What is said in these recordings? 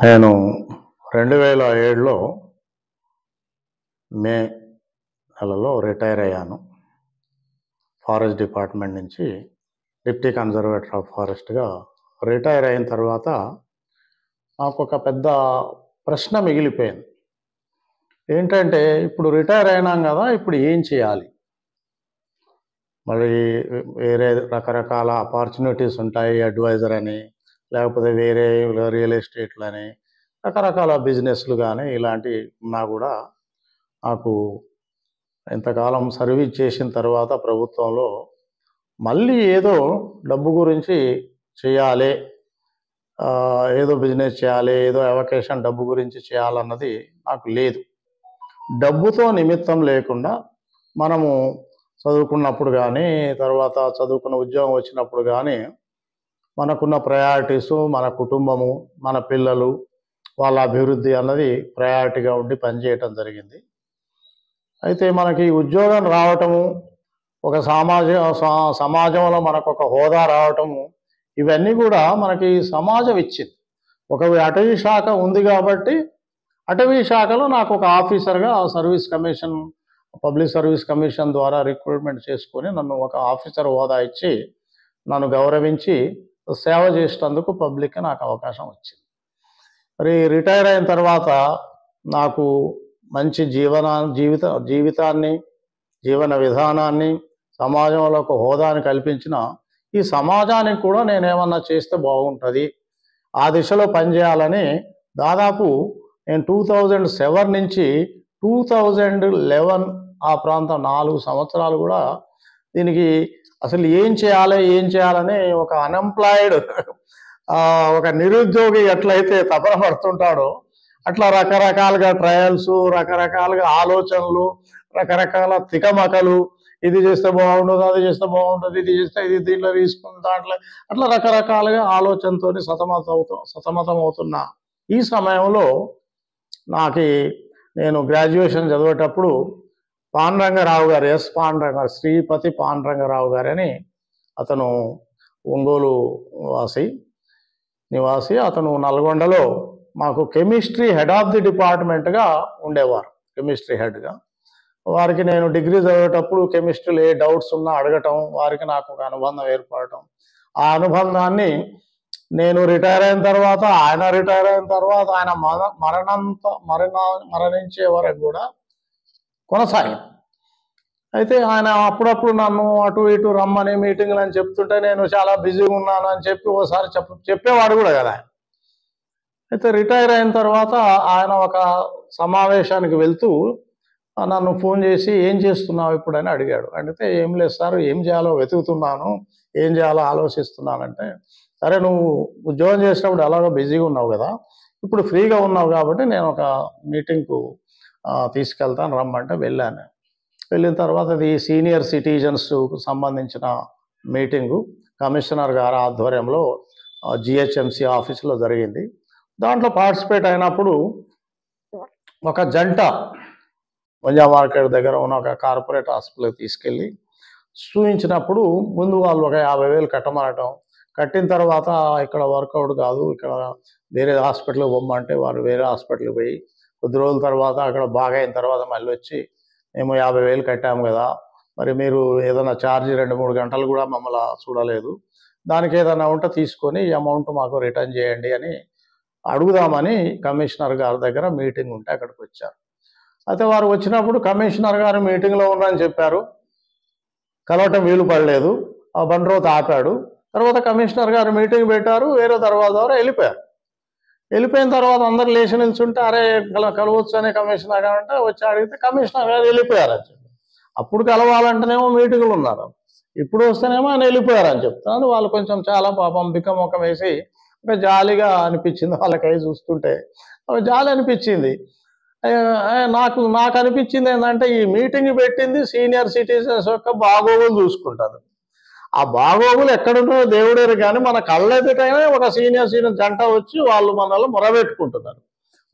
నేను 2007లో మే నెలలో రిటైర్ అయ్యాను. ఫారెస్ట్ డిపార్ట్మెంట్ నుంచి డిప్టీ కన్జర్వేటర్ ఆఫ్ ఫారెస్ట్‌గా రిటైర్ అయిన తర్వాత నాకొక పెద్ద ప్రశ్న మిగిలిపోయింది. ఏంటంటే ఇప్పుడు రిటైర్ అయినాం గదా! ఇప్పుడు ఏం చేయాలి? మరి వేరే రకరకాల ఆపర్చునిటీస్ ఉంటాయి. అడ్వైజర్ అని, లేకపోతే వేరే రియల్ ఎస్టేట్‌లని, రకరకాల బిజినెస్‌లు గానీ ఇలాంటివి ఉన్నా గూడా నాకు ఇంతకాలం సర్వీస్ చేసిన తర్వాత ప్రభుత్వంలో మళ్ళీ ఏదో డబ్బు గురించి చేయాలి. ఏదో బిజినెస్ చేయాలి, ఏదో అవకేషన్ డబ్బు గురించి చేయాలన్నది నాకు లేదు. డబ్బుతో నిమిత్తం లేకుండా మనము చదువుకున్నప్పుడు గానీ, తర్వాత చదువుకున్న ఉద్యోగం వచ్చినప్పుడు గానీ, మనకున్న ప్రయారిటీసు, మన కుటుంబము, మన పిల్లలు, వాళ్ళ అభివృద్ధి అన్నది ప్రయారిటీగా ఉండి పనిచేయటం జరిగింది. అయితే మనకి ఉద్యోగం రావటము, ఒక సమాజంలో మనకొక హోదా రావటము, ఇవన్నీ కూడా మనకి సమాజం ఇచ్చింది. ఒక అటవీ శాఖ ఉంది కాబట్టి, అటవీ శాఖలో నాకు ఒక ఆఫీసర్‌గా service commission, public service commission ద్వారా రిక్రూట్మెంట్ చేసుకొని నన్ను ఒక ఆఫీసర్ హోదా ఇచ్చి, నన్ను గౌరవించి సేవ చేసేటందుకు పబ్లిక్‌గా నాకు అవకాశం వచ్చింది. మరి రిటైర్ అయిన తర్వాత నాకు మంచి జీవితాన్ని, జీవన విధానాన్ని, సమాజంలో ఒక హోదాని కల్పించిన ఈ సమాజానికి కూడా నేనేమన్నా చేస్తే బాగుంటుంది, ఆ దిశలో పనిచేయాలని దాదాపు నేను 2007 నుంచి 2011 ఆ ప్రాంతం 4 సంవత్సరాలు కూడా దీనికి అసలు ఏం చేయాలని ఒక అన్‌ఎంప్లాయిడ్ ఒక నిరుద్యోగి ఎట్లయితే తపన పడుతుంటాడో అట్లా రకరకాలుగా ట్రయల్స్, రకరకాలుగా ఆలోచనలు, రకరకాల తికమకలు, ఇది చేస్తే బాగుండదు, అది చేస్తే బాగుంటుంది, ఇది చేస్తే ఇది దీంట్లో తీసుకుని దాంట్లో అట్లా రకరకాలుగా ఆలోచనతో సతమతమవుతున్న ఈ సమయంలో నేను గ్రాడ్యుయేషన్ చదివేటప్పుడు పాండురంగారావు గారు, శ్రీపతి పాండురంగారావు గారని అతను ఒంగోలు నివాసి. అతను నల్గొండలో మాకు కెమిస్ట్రీ హెడ్ ఆఫ్ ది డిపార్ట్మెంట్గా ఉండేవారు, కెమిస్ట్రీ హెడ్గా. వారికి నేను డిగ్రీ చదివేటప్పుడు కెమిస్ట్రీలో ఏ డౌట్స్ ఉన్నా అడగటం, వారికి నాకు ఒక అనుబంధం ఏర్పడటం, ఆ అనుబంధాన్ని నేను రిటైర్ అయిన తర్వాత, ఆయన రిటైర్ అయిన తర్వాత, ఆయన మరణించే వరకు కూడా కొనసాగింది. అయితే ఆయన అప్పుడప్పుడు నన్ను అటు ఇటు రమ్మని మీటింగ్లు అని చెప్తుంటే నేను చాలా బిజీగా ఉన్నాను అని చెప్పి ఓసారి చెప్పేవాడు కూడా కదా. అయితే రిటైర్ అయిన తర్వాత ఆయన ఒక సమావేశానికి వెళ్తూ నన్ను ఫోన్ చేసి ఏం చేస్తున్నావు ఇప్పుడు అని అడిగాడు. అడిగితే ఏం లేదు సార్, ఏం చేయాలో వెతుకుతున్నాను, ఏం చేయాలో ఆలోచిస్తున్నానంటే, సరే నువ్వు ఉద్యోగం చేసినప్పుడు ఎలాగో బిజీగా ఉన్నావు కదా, ఇప్పుడు ఫ్రీగా ఉన్నావు కాబట్టి నేను ఒక మీటింగ్కు తీసుకెళ్తాను రమ్మంటే వెళ్ళాను. వెళ్ళిన తర్వాత అది సీనియర్ సిటిజన్స్కు సంబంధించిన మీటింగు కమిషనర్ గారి ఆధ్వర్యంలో జిహెచ్ఎంసి ఆఫీసులో జరిగింది. దాంట్లో పార్టిసిపేట్ అయినప్పుడు ఒక జంట వంజా మార్కెట్ దగ్గర ఉన్న ఒక కార్పొరేట్ హాస్పిటల్కి తీసుకెళ్ళి చూపించినప్పుడు ముందు వాళ్ళు ఒక 50,000 కట్టమనటం, కట్టిన తర్వాత ఇక్కడ వర్కౌట్ కాదు, ఇక్కడ వేరే హాస్పిటల్కి పొమ్మంటే వారు వేరే హాస్పిటల్కి పోయి కొద్ది రోజుల తర్వాత అక్కడ బాగా అయిన తర్వాత మళ్ళీ వచ్చి మేము 50,000 కట్టాము కదా, మరి మీరు ఏదైనా ఛార్జీ 2-3 గంటలు కూడా మమ్మల్ని చూడలేదు, దానికి ఏదైనా ఉంటే తీసుకొని ఈ అమౌంట్ మాకు రిటర్న్ చేయండి అని అడుగుదామని కమిషనర్ గారి దగ్గర మీటింగ్ ఉంటే అక్కడికి వచ్చారు. అయితే వారు వచ్చినప్పుడు కమిషనర్ గారు మీటింగ్లో ఉన్నారని చెప్పారు, కలవటం వీలు పడలేదు, ఆ బండ్రోత్ ఆపాడు. తర్వాత కమిషనర్ గారు మీటింగ్ పెట్టారు, వేరే దర్వాజా ద్వారా వెళ్ళిపోయారు. వెళ్ళిపోయిన తర్వాత అందరు లేచి నిల్చుంటే అరే కలవచ్చు అనే కమిషనర్ గారు అంటే వచ్చి అడిగితే కమిషనర్ గారు వెళ్ళిపోయారు అని చెప్పి. అప్పుడు కలవాలంటేనేమో మీటింగులు ఉన్నారు, ఇప్పుడు వస్తేనేమో ఆయన వెళ్ళిపోయారని చెప్తాను. వాళ్ళు కొంచెం చాలా పాపం బిక్కమొక్కం వేసి ఒక జాలిగా అనిపించింది, వాళ్ళకై చూస్తుంటే జాలి అనిపించింది. నాకు అనిపించింది ఏంటంటే ఈ మీటింగ్ పెట్టింది సీనియర్ సిటిజన్స్ యొక్క బాగోగులు చూసుకుంటారు. ఆ బాగోగులు ఎక్కడుంటారో దేవుడేరు, కానీ మన కళ్ళెదుటైనా ఒక సీనియర్ జంట వచ్చి వాళ్ళు మనల్ని మొరబెట్టుకుంటున్నారు.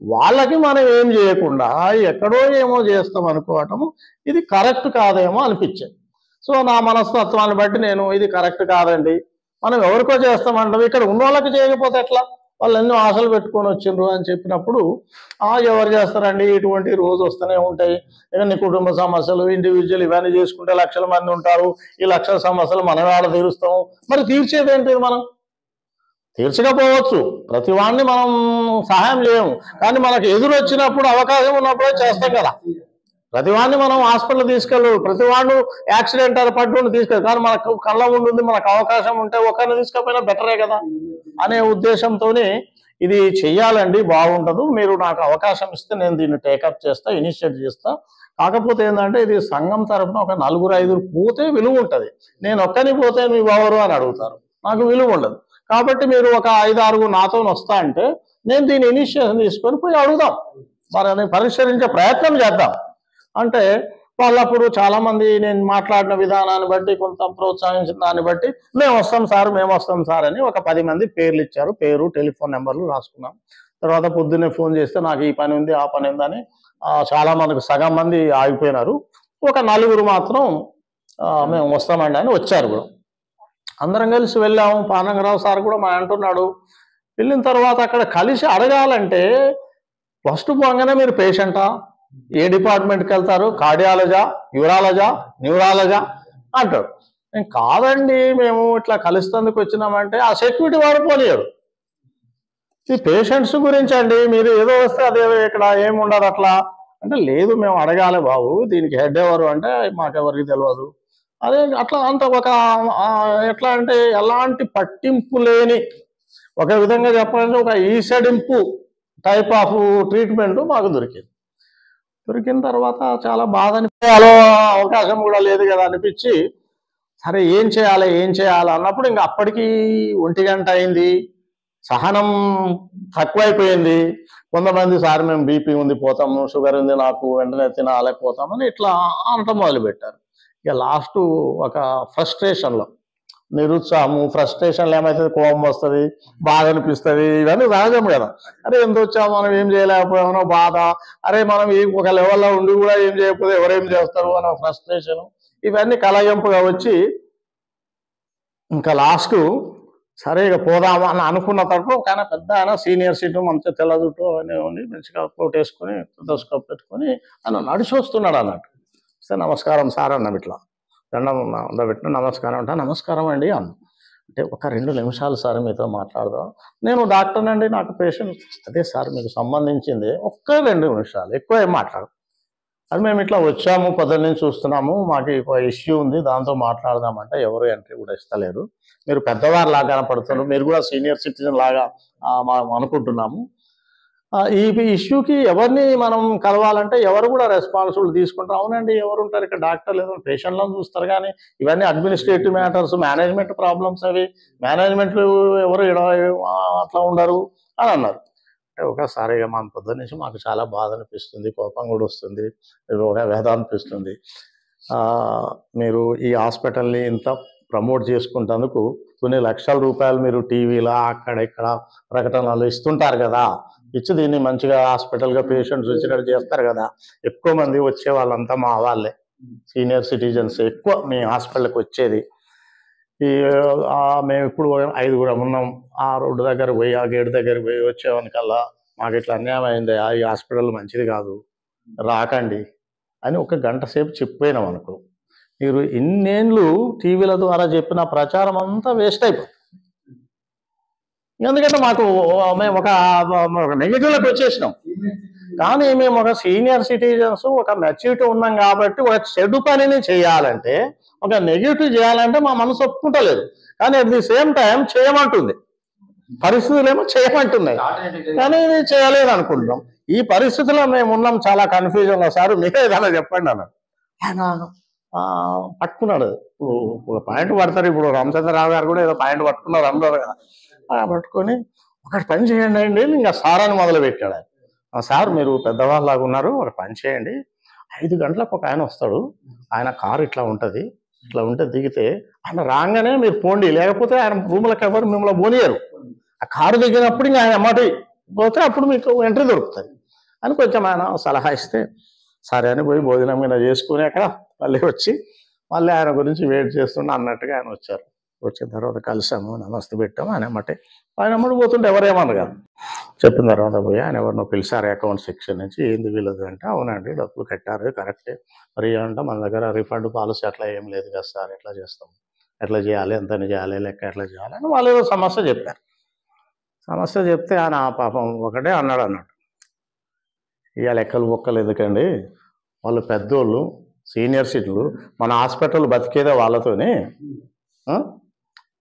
వాళ్ళకి మనం ఏం చేయకుండా ఎక్కడో ఏమో చేస్తాం అనుకోవటము ఇది కరెక్ట్ కాదేమో అనిపించింది. సో నా మనస్తత్వాన్ని బట్టి నేను ఇది కరెక్ట్ కాదండి, మనం ఎవరికో చేస్తామంటాం, ఇక్కడ ఉన్న వాళ్ళకి చేయకపోతే ఎట్లా, వాళ్ళు ఎన్నో ఆశలు పెట్టుకొని వచ్చిండ్రు అని చెప్పినప్పుడు ఎవరు చేస్తారండి, ఇటువంటి రోజు వస్తూనే ఉంటాయి, ఇవన్నీ కుటుంబ సమస్యలు, ఇండివిజువల్ ఇవన్నీ చేసుకుంటే లక్షల మంది ఉంటారు, ఈ లక్షల సమస్యలు మనం ఆడ తీరుస్తాము. మరి తీర్చేది ఏంటి? మనం తీర్చకపోవచ్చు, ప్రతి వాడిని మనం సహాయం చేయము, కానీ మనకు ఎదురు వచ్చినప్పుడు అవకాశం ఉన్నప్పుడే చేస్తాం కదా. ప్రతి వాడిని మనం హాస్పిటల్ తీసుకెళ్ళు, ప్రతి వాడు యాక్సిడెంట్ అని పట్టుకుని తీసుకెళ్ళి, కానీ మనకు కళ్ళ ఉంటుంది, మనకు అవకాశం ఉంటే ఒకరిని తీసుకపోయినా బెటరే కదా అనే ఉద్దేశంతో ఇది చెయ్యాలండి, బాగుంటుంది. మీరు నాకు అవకాశం ఇస్తే నేను దీన్ని టేకప్ చేస్తా, ఇనిషియేట్ చేస్తా. కాకపోతే ఏంటంటే ఇది సంఘం తరఫున ఒక 4-5 పోతే విలువ ఉంటుంది. నేను ఒక్కని పోతే నువ్వు ఎవరు అని అడుగుతారు, నాకు విలువ ఉండదు. కాబట్టి మీరు ఒక 5-6 నాతో వస్తా అంటే నేను దీన్ని ఇనిషియేషన్ తీసుకొని పోయి అడుగుదాం, మరి పరిష్కరించే ప్రయత్నం చేద్దాం అంటే వాళ్ళప్పుడు చాలామంది నేను మాట్లాడిన విధానాన్ని బట్టి, కొంత ప్రోత్సహించిన దాన్ని బట్టి మేము వస్తాం సార్ అని ఒక 10 మంది పేర్లు ఇచ్చారు. పేరు, టెలిఫోన్ నెంబర్లు రాసుకున్నాం. తర్వాత పొద్దున్నే ఫోన్ చేస్తే నాకు ఈ పని ఉంది, ఆ పని ఉందని చాలా మందికి సగం మంది ఆగిపోయినారు. ఒక 4 మాత్రం మేము వస్తామండి అని వచ్చారు కూడా. అందరం కలిసి వెళ్ళాము. పానంగరావు సార్ కూడా మా అంటున్నాడు. వెళ్ళిన తర్వాత అక్కడ కలిసి అడగాలంటే ఫస్ట్ పోగానే మీరు పేషెంటా, ఏ డిపార్ట్మెంట్కి వెళ్తారు, కార్డియాలజా, యూరాలజా, న్యూరాలజా అంటాడు. నేను కాదండి, మేము ఇట్లా కలుస్తందుకు వచ్చినామంటే ఆ సెక్యూరిటీ వాడు పోనీయడు. ఈ పేషెంట్స్ గురించి అండి, మీరు ఏదో వస్తే అదే ఇక్కడ ఏమి ఉండదు అట్లా అంటే, లేదు మేము అడగాలి బాబు, దీనికి హెడ్ ఎవరు అంటే మాకెవరికి తెలియదు. అదే అట్లా అంత ఒక ఎట్లా అంటే ఎలాంటి పట్టింపు లేని, ఒక విధంగా చెప్పాలంటే ఒక ఈసడింపు టైప్ ఆఫ్ ట్రీట్మెంట్ మాకు దొరికిన తర్వాత చాలా బాధ అనిపించాలో, అవకాశం కూడా లేదు కదా అనిపించి, సరే ఏం చేయాలి అన్నప్పుడు ఇంకా అప్పటికి 1 గంట అయింది. సహనం తక్కువైపోయింది. కొంతమంది సార్ మేము బీపీ ఉంది పోతాము, షుగర్ ఉంది నాకు, వెంటనే తినాలేకపోతామని ఇట్లా అనటం మొదలుపెట్టారు. ఇక లాస్ట్ ఒక ఫ్రస్ట్రేషన్లో, నిరుత్సాహము, ఫ్రస్ట్రేషన్లో ఏమవుతుంది, కోపం వస్తుంది, బాధ అనిపిస్తుంది, ఇవన్నీ సహజం కదా. అరే ఎంత వచ్చాము, మనం ఏం చేయలేకపోయామనో బాధ, అరే మనం ఒక లెవెల్లో ఉండి కూడా ఏం చేయకపోతే ఎవరేం చేస్తారు అనే ఫ్రస్ట్రేషన్, ఇవన్నీ కలయింపుగా వచ్చి ఇంకా లాస్ట్ సరే ఇక పోదామా అని అనుకున్న తర్వాత ఒక ఆయన పెద్ద ఆయన సీనియర్ సిటిజన్, మంచిగా తెల్ల జుట్టు అవన్నీ ఉండి మంచిగా కోట్ వేసుకొని దోసుకో పెట్టుకొని ఆయన నడిచి వస్తున్నాడు అన్నట్టు. సార్ నమస్కారం సార్ అన్నాం, ఇట్లా దండం పెట్టిన నమస్కారం అంటే, నమస్కారం అండి అన్న. అంటే ఒక 2 నిమిషాలు సార్ మీతో మాట్లాడదాం, నేను డాక్టర్ అండి, నాకు పేషెంట్. అదే సార్ మీకు సంబంధించింది, ఒక్క 2 నిమిషాలు, ఎక్కువ ఏం మాట్లాడు. అది మేము ఇట్లా వచ్చాము, పొద్దున్న నుంచి చూస్తున్నాము, మాకు ఒక ఇష్యూ ఉంది, దాంతో మాట్లాడదామంటే ఎవరు ఎంట్రీ కూడా ఇస్తలేరు. మీరు పెద్దవారు లాగా కనపడుతున్నారు, మీరు కూడా సీనియర్ సిటిజన్ లాగా మనం అనుకుంటున్నాము. ఈ ఇష్యూకి ఎవరిని మనం కలవాలంటే ఎవరు కూడా రెస్పాన్సిబుల్ తీసుకుంటారు. అవునండి, ఎవరు ఉంటారు ఇక్కడ, డాక్టర్ లేదు, పేషెంట్లను చూస్తారు, కానీ ఇవన్నీ అడ్మినిస్ట్రేటివ్ మ్యాటర్స్, మేనేజ్మెంట్ ప్రాబ్లమ్స్, అవి మేనేజ్మెంట్లు ఎవరు అట్లా ఉండరు అని అన్నారు. ఒకసారిగా మన పొద్దున్న నుంచి మాకు చాలా బాధ అనిపిస్తుంది, కోపం కూడా వస్తుంది, ఒక వ్యధ అనిపిస్తుంది. మీరు ఈ హాస్పిటల్ని ఇంత ప్రమోట్ చేసుకుంటేందుకు కొన్ని లక్షల రూపాయలు మీరు టీవీలో అక్కడ ఇక్కడ ప్రకటనలు ఇస్తుంటారు కదా, ఇచ్చి దీన్ని మంచిగా హాస్పిటల్గా పేషెంట్స్ వచ్చినట్టు చేస్తారు కదా. ఎక్కువ మంది వచ్చే వాళ్ళంతా మా వాళ్ళే, సీనియర్ సిటిజన్స్ ఎక్కువ మీ హాస్పిటల్కి వచ్చేది. మేము ఇప్పుడు 5 ఉన్నాం. ఆ రోడ్డు దగ్గర పోయి, ఆ గేట్ దగ్గర పోయి వచ్చేవానికల్లా మాకు ఇట్లా అన్యాయం అయింది, ఈ హాస్పిటల్ మంచిది కాదు, రాకండి అని 1 గంట సేపు చెప్పిపోయినాం అనుకో, మీరు ఇన్నేళ్ళు టీవీల ద్వారా చెప్పిన ప్రచారం అంతా వేస్ట్ అయిపోతుంది. ఎందుకంటే మాకు మేము ఒక నెగిటివ్లోకి వచ్చేసినాం. కానీ మేము ఒక సీనియర్ సిటిజన్స్, ఒక మెచ్యూరిటీ ఉన్నాం కాబట్టి ఒక చెడు పనిని చేయాలంటే, ఒక నెగిటివ్ చేయాలంటే మా మనసు ఒప్పుకుంటలేదు, కానీ అట్ ది సేమ్ టైం చేయమంటుంది, పరిస్థితులు ఏమో చేయమంటున్నాయి, కానీ ఇది చేయలేదు అనుకుంటున్నాం. ఈ పరిస్థితిలో మేము ఉన్నాం, చాలా కన్ఫ్యూజన్లో. సార్ మీరే ఏదైనా చెప్పండి అన్నాడు. ఆయన పట్టుకున్నాడు, ఒక పాయింట్ పడతారు. ఇప్పుడు రామచంద్రరావు గారు కూడా ఏదో పాయింట్ పట్టుకున్నారు అందరూ కదా, పట్టుకొని ఒకటి పని చేయండి అండి, ఇంకా సార్ అని మొదలు పెట్టాడు ఆయన. సార్ మీరు పెద్దవాళ్ళలాగా ఉన్నారు, ఒక పని చేయండి, 5 గంటలకు ఒక ఆయన వస్తాడు, ఆయన కారు ఇట్లా ఉంటుంది, ఇట్లా ఉంటే దిగితే ఆయన రాగానే మీరు పోండి, లేకపోతే ఆయన రూమ్లకు ఎవరు మిమ్మల్ని పోనీయరు. ఆ కారు దిగినప్పుడు ఇంకా ఆయన అమ్మటి పోతే అప్పుడు మీకు ఎంట్రీ దొరుకుతుంది అని కొంచెం ఆయన సలహా ఇస్తే, సరే అని పోయి భోజనం మీద చేసుకుని అక్కడ మళ్ళీ వచ్చి మళ్ళీ ఆయన గురించి వెయిట్ చేస్తుండే అన్నట్టుగా ఆయన వచ్చారు. వచ్చిన తర్వాత కలిసాము, నమస్తే పెట్టాము. ఆయన అమ్మడి పోతుంటే ఎవరేమన్నారు కాదు. చెప్పిన తర్వాత పోయి ఆయన ఎవరినో పిలిచారు అకౌంట్ సెక్షన్ నుంచి, ఏంది వీళ్ళది అంటే, అవునండి డబ్బులు కట్టారు కరెక్టే, మరి ఏమంటే మన దగ్గర రిఫండ్ పాలసీ అట్లా ఏం లేదు కదా సార్, ఎట్లా చేస్తాం, ఎట్లా చేయాలి, ఎంత చేయాలి, లెక్క ఎట్లా చేయాలి అని వాళ్ళు ఏదో సమస్య చెప్పారు. సమస్య చెప్తే ఆయన పాపం ఒకటే అన్నాడు, ఇక లెక్కలు బొక్కలు ఎందుకండి, వాళ్ళు పెద్దోళ్ళు సీనియర్ సిటిజన్లు, మన హాస్పిటల్ బతికేదే వాళ్ళతోనే,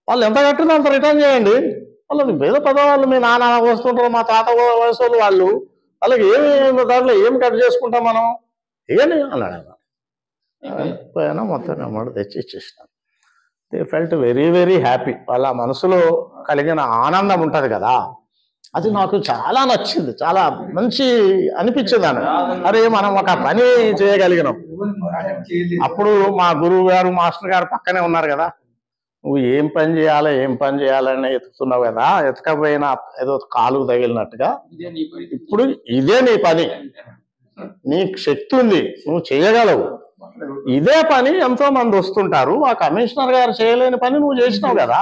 వాళ్ళు ఎంత కట్టిందో అంత రిటర్న్ చేయండి. వాళ్ళది పేద పెద్దవాళ్ళు, మీ నాన్న వస్తుంటారు, మా తాత వయసు వాళ్ళు, వాళ్ళకి ఏమి దాంట్లో ఏం కట్ చేసుకుంటాం మనం, ఏని అన్నాడు. పోయినా మొత్తం అమౌంట్ తెచ్చి ఇచ్చేసినాను. They felt very very happy. వాళ్ళ మనసులో కలిగిన ఆనందం ఉంటుంది కదా, అది నాకు చాలా నచ్చింది, చాలా మంచి అనిపించింది. అరే మనం ఒక పని చేయగలిగినాం. అప్పుడు మా గురువు గారు మాస్టర్ గారు పక్కనే ఉన్నారు కదా, నువ్వు ఏం పని చేయాలని ఎత్తుతున్నావు కదా, ఎత్తకపోయినా ఏదో కాలు తగిలినట్టుగా ఇప్పుడు ఇదే నీ పని, నీకు శక్తి ఉంది, నువ్వు చేయగలవు, ఇదే పని ఎంతో మంది వస్తుంటారు, ఆ కమిషనర్ గారు చేయలేని పని నువ్వు చేసినావు కదా,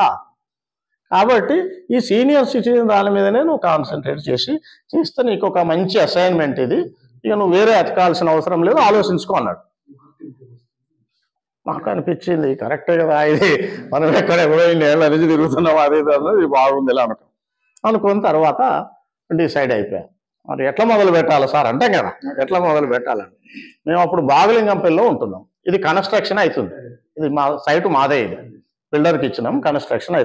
కాబట్టి ఈ సీనియర్ సిటిజన్ దాని మీదనే నువ్వు కాన్సన్ట్రేట్ చేస్తే నీకు ఒక మంచి అసైన్మెంట్ ఇది, ఇక నువ్వు వేరే ఎతకాల్సిన అవసరం లేదు, ఆలోచించుకో అన్నాడు. నాకు అనిపించింది కరెక్టే కదా, ఇది మనం ఎక్కడెక్కడో ఇన్నేళ్ళ నుంచి తిరుగుతున్నాం, అదే ఇది బాగుంది ఇలా అనుకున్న తర్వాత డిసైడ్ అయిపోయాం, మరి ఎట్లా మొదలు పెట్టాలి సార్ అంటే కదా, ఎట్లా మొదలు పెట్టాలని. మేము అప్పుడు బాగలింగంపల్లిలో ఉంటున్నాం, ఇది కన్స్ట్రక్షన్ అవుతుంది, ఇది మా సైటు మాదే, ఇది బిల్డర్కి ఇచ్చినాం, కన్స్ట్రక్షన్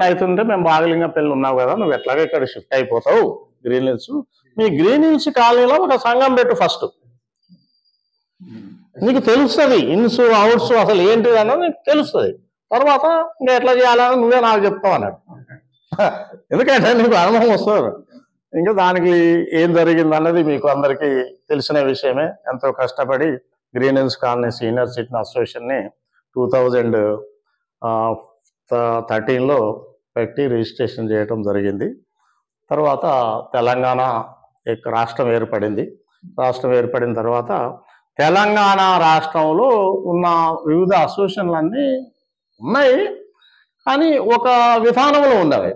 అవుతుంటే మేము బాగలింగంపల్లి ఉన్నావు కదా, నువ్వు ఎట్లాగా ఇక్కడ షిఫ్ట్ అయిపోతావు గ్రీన్ హిల్స్, మీ గ్రీన్ హిల్స్ కాలనీలో ఒక సంఘం పెట్టు, ఫస్ట్ నీకు తెలుస్తుంది ఇన్స్ అవుట్స్ అసలు ఏంటిది అన్నది నీకు తెలుస్తుంది, తర్వాత ఇంకా ఎట్లా చేయాలని నువ్వే నాకు చెప్తావు అన్నాడు. ఎందుకంటే నీకు అనుభవం వస్తుంది, ఇంకా దానికి ఏం జరిగింది అన్నది మీకు అందరికీ తెలిసిన విషయమే. ఎంతో కష్టపడి green hills colony senior citizen అసోసియేషన్ని 2013లో పెట్టి రిజిస్ట్రేషన్ చేయడం జరిగింది. తర్వాత తెలంగాణ రాష్ట్రం ఏర్పడింది. రాష్ట్రం ఏర్పడిన తర్వాత తెలంగాణ రాష్ట్రంలో ఉన్న వివిధ అసోసియేషన్లన్నీ ఉన్నాయి, కానీ ఒక విధానంలో ఉండవు.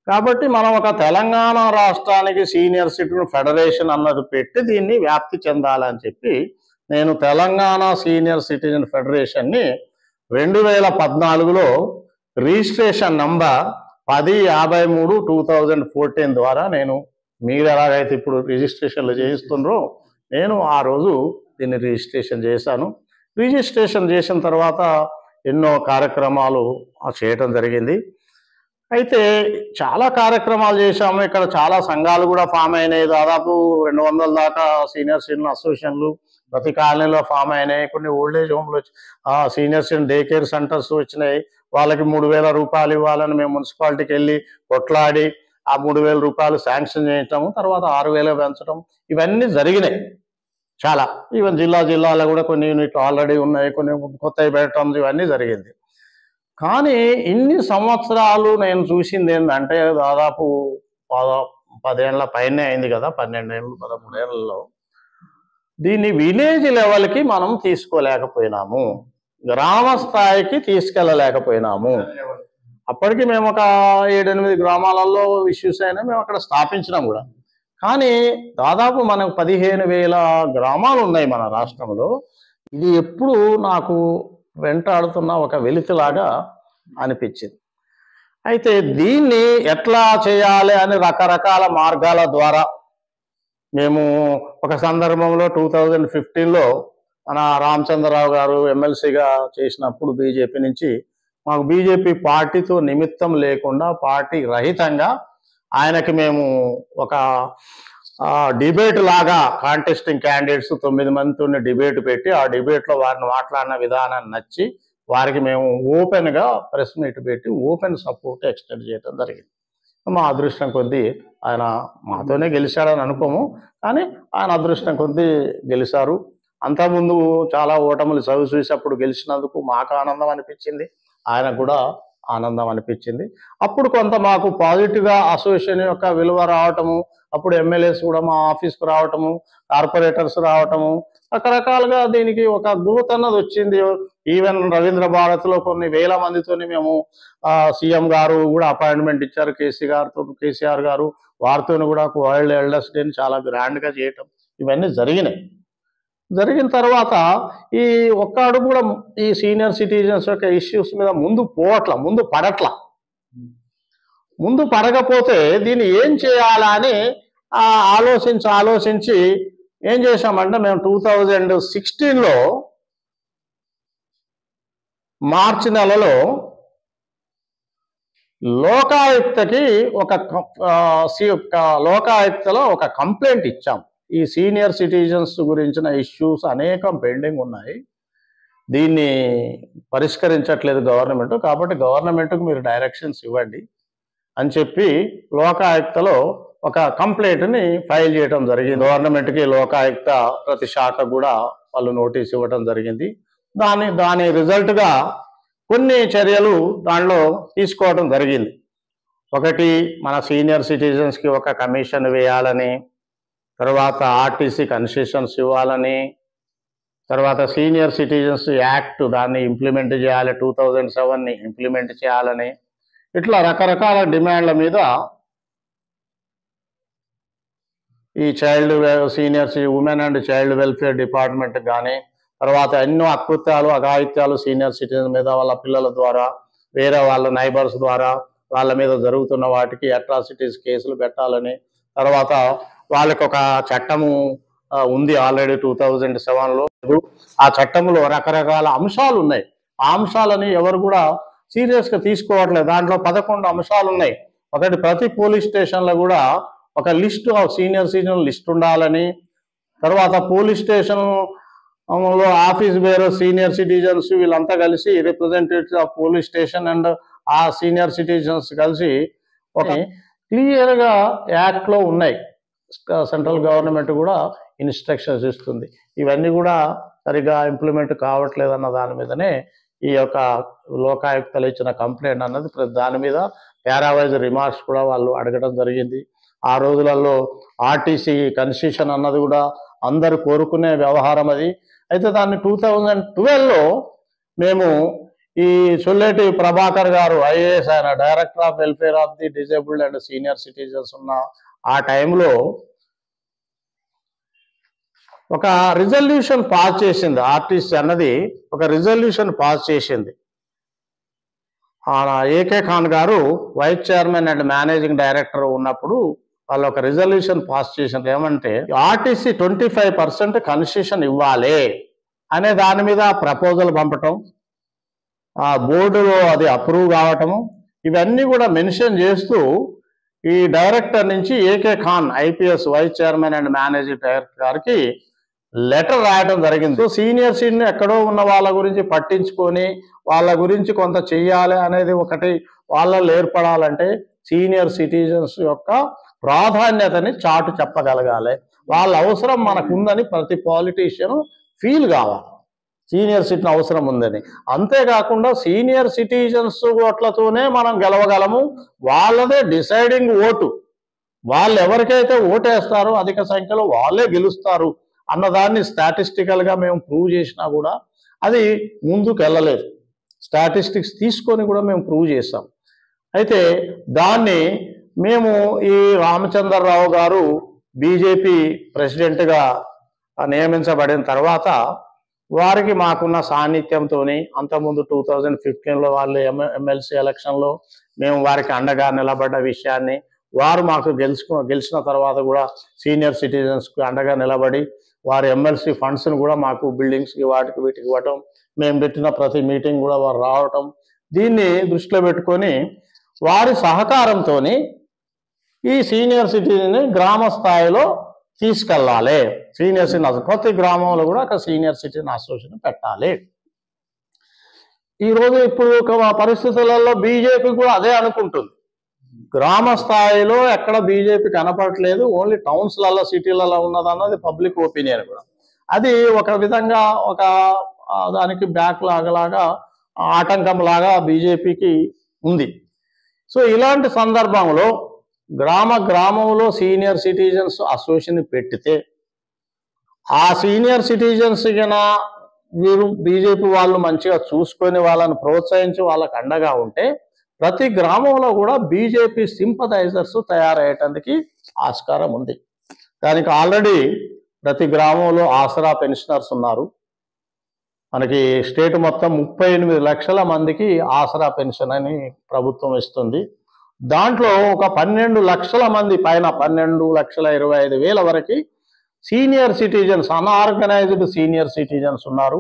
కాబట్టి మనం ఒక తెలంగాణ రాష్ట్రానికి సీనియర్ సిటిజన్ ఫెడరేషన్ అన్నది పెట్టి దీన్ని వ్యాప్తి చెందాలని చెప్పి నేను తెలంగాణ సీనియర్ సిటిజన్ ఫెడరేషన్ని 2014లో రిజిస్ట్రేషన్ నంబర్ 1053/2014 ద్వారా నేను, మీరు ఎలాగైతే ఇప్పుడు రిజిస్ట్రేషన్లు చేయిస్తున్నారో నేను ఆ రోజు దీన్ని రిజిస్ట్రేషన్ చేశాను. రిజిస్ట్రేషన్ చేసిన తర్వాత ఎన్నో కార్యక్రమాలు చేయటం జరిగింది. అయితే చాలా కార్యక్రమాలు చేశాము, ఇక్కడ చాలా సంఘాలు కూడా ఫామ్ అయినాయి, దాదాపు 200 దాకా సీనియర్ సిటిజన్ అసోసియేషన్లు ప్రతి కాలనీలో ఫామ్ అయినాయి. కొన్ని ఓల్డేజ్ హోమ్లు senior citizen day care centres వచ్చినాయి, వాళ్ళకి 3000 రూపాయలు ఇవ్వాలని మేము మున్సిపాలిటీకి వెళ్ళి కొట్లాడి ఆ 3000 రూపాయలు శాంక్షన్ చేయటము, తర్వాత 6000 పెంచడం, ఇవన్నీ జరిగినాయి చాలా. ఈవెన్ జిల్లాలో కూడా కొన్ని యూనిట్లు ఆల్రెడీ ఉన్నాయి, కొన్ని కొత్తవి పెట్టడం, ఇవన్నీ జరిగింది. కానీ ఇన్ని సంవత్సరాలు నేను చూసింది ఏంటంటే దాదాపు 10 ఏళ్ళ పైనే అయింది కదా, 12 ఏళ్ళు 13 ఏళ్ళలో దీన్ని విలేజ్ లెవెల్కి మనం తీసుకోలేకపోయినాము, గ్రామ స్థాయికి తీసుకెళ్ళలేకపోయినాము. అప్పటికి మేము ఒక 7-8 గ్రామాలలో ఇష్యూస్ అయినా మేము అక్కడ స్థాపించినాం కూడా. కానీ దాదాపు మనకు 15,000 గ్రామాలు ఉన్నాయి మన రాష్ట్రంలో. ఇది ఎప్పుడు నాకు వెంటాడుతున్న ఒక వెలితిలాగా అనిపించింది. అయితే దీన్ని ఎట్లా చేయాలి అని రకరకాల మార్గాల ద్వారా మేము ఒక సందర్భంలో 2015లో మన రామచంద్రరావు గారు ఎమ్మెల్సీగా చేసినప్పుడు బీజేపీ నుంచి మాకు బీజేపీ పార్టీతో నిమిత్తం లేకుండా పార్టీ రహితంగా ఆయనకి మేము ఒక డిబేట్ లాగా కాంటెస్టింగ్ క్యాండిడేట్స్ 9 మందితో డిబేట్ పెట్టి ఆ డిబేట్లో వారిని మాట్లాడిన విధానాన్ని నచ్చి వారికి మేము ఓపెన్గా ప్రెస్ మీట్ పెట్టి ఓపెన్ సపోర్ట్ ఎక్స్టెండ్ చేయడం జరిగింది. మా అదృష్టం కొద్దీ ఆయన మాతోనే గెలిచాడని అనుకోము, కానీ ఆయన అదృష్టం కొద్దీ గెలిచారు. అంతకుముందు చాలా ఓటములు చవి చూసేప్పుడు గెలిచినందుకు మాకు ఆనందం అనిపించింది, ఆయనకు కూడా ఆనందం అనిపించింది. అప్పుడు కొంత మాకు పాజిటివ్గా అసోసియేషన్ యొక్క విలువ రావటము, అప్పుడు ఎమ్మెల్యేస్ కూడా మా ఆఫీస్కు రావటము, కార్పొరేటర్స్ రావటము, రకరకాలుగా దీనికి ఒక గ్రోత్ అన్నది వచ్చింది. ఈవెన్ రవీంద్ర భారత్లో కొన్ని వేల మందితోని మేము సీఎం గారు కూడా అపాయింట్మెంట్ ఇచ్చారు కేసీఆర్ గారు, వారితో కూడా వరల్డ్ ఎల్డర్స్ డేని చాలా గ్రాండ్గా చేయటం, ఇవన్నీ జరిగినాయి. జరిగిన తర్వాత ఈ ఒక్క అడుగు కూడా ఈ సీనియర్ సిటిజన్స్ యొక్క ఇష్యూస్ మీద ముందు పడకపోతే దీన్ని ఏం చేయాలా అని ఆలోచించి ఏం చేశామంటే మేము 2016లో మార్చి నెలలో లోకాయుక్తకి లోకాయుక్తలో ఒక కంప్లైంట్ ఇచ్చాం. ఈ సీనియర్ సిటిజన్స్ గురించిన ఇష్యూస్ అనేకం పెండింగ్ ఉన్నాయి, దీన్ని పరిష్కరించట్లేదు గవర్నమెంట్, కాబట్టి గవర్నమెంట్కు మీరు డైరెక్షన్స్ ఇవ్వండి అని చెప్పి లోకాయుక్తలో ఒక కంప్లైంట్ని ఫైల్ చేయడం జరిగింది. గవర్నమెంట్కి లోకాయుక్త ప్రతి శాఖ కూడా వాళ్ళు నోటీస్ ఇవ్వడం జరిగింది. దాని రిజల్ట్గా కొన్ని చర్యలు దానిలో తీసుకోవడం జరిగింది. ఒకటి, మన సీనియర్ సిటిజన్స్కి ఒక కమిషన్ వేయాలని, తర్వాత ఆర్టీసీ కన్సెషన్స్ ఇవ్వాలని, తర్వాత సీనియర్ సిటిజన్స్ యాక్ట్ దాన్ని ఇంప్లిమెంట్ చేయాలి, 2007ని ఇంప్లిమెంట్ చేయాలని, ఇట్లా రకరకాల డిమాండ్ల మీద ఈ women and child welfare department కానీ, తర్వాత ఎన్నో అఘాయిత్యాలు సీనియర్ సిటిజన్ మీద వాళ్ళ పిల్లల ద్వారా, వేరే వాళ్ళ నైబర్స్ ద్వారా వాళ్ళ మీద జరుగుతున్న వాటికి అట్రాసిటీస్ కేసులు పెట్టాలని, తర్వాత వాళ్ళకి ఒక చట్టము ఉంది ఆల్రెడీ 2007లో, ఆ చట్టంలో రకరకాల అంశాలు ఉన్నాయి. ఆ అంశాలని ఎవరు కూడా సీరియస్గా తీసుకోవట్లేదు. దాంట్లో 11 అంశాలు ఉన్నాయి. ఒకటి, ప్రతి పోలీస్ స్టేషన్లో కూడా ఒక list of senior citizen list ఉండాలని, తర్వాత పోలీస్ స్టేషన్లో ఆఫీస్ బేరర్ సీనియర్ సిటిజన్స్ వీళ్ళంతా కలిసి representatives of police station and ఆ సీనియర్ సిటిజన్స్ కలిసి ఒక క్లియర్గా యాక్ట్లో ఉన్నాయి. సెంట్రల్ గవర్నమెంట్ కూడా ఇన్స్ట్రక్షన్స్ ఇస్తుంది. ఇవన్నీ కూడా సరిగా ఇంప్లిమెంట్ కావట్లేదు అన్న దాని మీదనే ఈ యొక్క లోకాయుక్తలు ఇచ్చిన కంప్లైంట్ అన్నది, దాని మీద పారావైజ్ రిమార్క్స్ కూడా వాళ్ళు అడగడం జరిగింది. ఆ రోజులలో ఆర్టీసీ కన్సెషన్ అన్నది కూడా అందరు కోరుకునే వ్యవహారం అది. అయితే దాన్ని 2012లో మేము ఈ సొల్లేటి ప్రభాకర్ గారు ఐఏఎస్, ఆయన director of welfare of the disabled and senior citizens ఉన్న ఆ టైంలో ఒక రిజల్యూషన్ పాస్ చేసింది. ఆర్టీసీ అన్నది ఒక రిజల్యూషన్ పాస్ చేసింది. ఏకే ఖాన్ గారు vice chairman and managing director ఉన్నప్పుడు వాళ్ళు ఒక రిజల్యూషన్ పాస్ చేసింది. ఏమంటే ఆర్టీసీ 25% కన్సెషన్ ఇవ్వాలి అనే దాని మీద ప్రపోజల్ పంపటం, ఆ బోర్డులో అది అప్రూవ్ కావటము, ఇవన్నీ కూడా మెన్షన్ చేస్తూ ఈ డైరెక్టర్ నుంచి AK Khan IPS vice chairman and managing director గారికి లెటర్ రాయడం జరిగింది. సో సీనియర్ సిటిజన్ ఎక్కడో ఉన్న వాళ్ళ గురించి పట్టించుకొని వాళ్ళ గురించి కొంత చెయ్యాలి అనేది ఒకటి వాళ్ళలో ఏర్పడాలంటే సీనియర్ సిటిజన్స్ యొక్క ప్రాధాన్యతని చాటు చెప్పగలగాలి. వాళ్ళ అవసరం మనకుందని ప్రతి పాలిటీషియన్ ఫీల్ కావాలి, సీనియర్ సిటిజన్ అవసరం ఉందని. అంతేకాకుండా సీనియర్ సిటిజన్స్ ఓట్లతోనే మనం గెలవగలము, వాళ్ళదే డిసైడింగ్ ఓటు, వాళ్ళు ఎవరికైతే ఓటేస్తారో అధిక సంఖ్యలో వాళ్ళే గెలుస్తారు అన్నదాన్ని స్టాటిస్టికల్గా మేము ప్రూవ్ చేసినా కూడా అది ముందుకు వెళ్ళలేదు. స్టాటిస్టిక్స్ తీసుకొని కూడా మేము ప్రూవ్ చేసాం. అయితే దాన్ని మేము ఈ రామచంద్రరావు గారు బీజేపీ ప్రెసిడెంట్గా నియమించబడిన తర్వాత వారికి మాకున్న సాన్నిధ్యంతో అంతకుముందు 2015లో వాళ్ళు ఎమ్మెల్సీ ఎలక్షన్లో మేము వారికి అండగా నిలబడ్డ విషయాన్ని, వారు మాకు గెలిచిన తర్వాత కూడా సీనియర్ సిటిజన్స్కి అండగా నిలబడి వారి ఎమ్మెల్సీ ఫండ్స్ని కూడా మాకు బిల్డింగ్స్కి వాటికి వీటికి ఇవ్వటం, మేము పెట్టిన ప్రతి మీటింగ్ కూడా వారు రావటం, దీన్ని దృష్టిలో పెట్టుకొని వారి సహకారంతో ఈ సీనియర్ సిటిజన్ని గ్రామ స్థాయిలో తీసుకెళ్ళాలి. సీనియర్ సిటిజన్ ప్రతి గ్రామంలో కూడా ఒక సీనియర్ సిటిజన్ అసోసియేషన్ పెట్టాలి. ఈరోజు ఇప్పుడు పరిస్థితులలో బీజేపీ కూడా అదే అనుకుంటుంది. గ్రామ స్థాయిలో ఎక్కడ బీజేపీ కనపడట్లేదు, ఓన్లీ టౌన్స్లలో సిటీలలో ఉన్నదన్నది పబ్లిక్ ఒపీనియన్ కూడా. అది ఒక విధంగా ఒక దానికి బ్యాక్ లాగా ఆటంకం లాగా బీజేపీకి ఉంది. సో ఇలాంటి సందర్భంలో గ్రామంలో సీనియర్ సిటిజన్స్ అసోసియేషన్ పెట్టితే ఆ సీనియర్ సిటిజన్స్ కినా వీరు బీజేపీ వాళ్ళు మంచిగా చూసుకొని వాళ్ళని ప్రోత్సహించి వాళ్ళకి అండగా ఉంటే ప్రతి గ్రామంలో కూడా బీజేపీ సింపథైజర్స్ తయారయ్యేటానికి ఆస్కారం ఉంది. దానికి ఆల్రెడీ ప్రతి గ్రామంలో ఆసరా పెన్షనర్స్ ఉన్నారు. మనకి స్టేట్ మొత్తం 38 లక్షల మందికి ఆసరా పెన్షన్ అని ప్రభుత్వం ఇస్తుంది. దాంట్లో ఒక 12 లక్షల మంది పైన 12,25,000 వరకు senior citizens, unorganised senior citizens ఉన్నారు.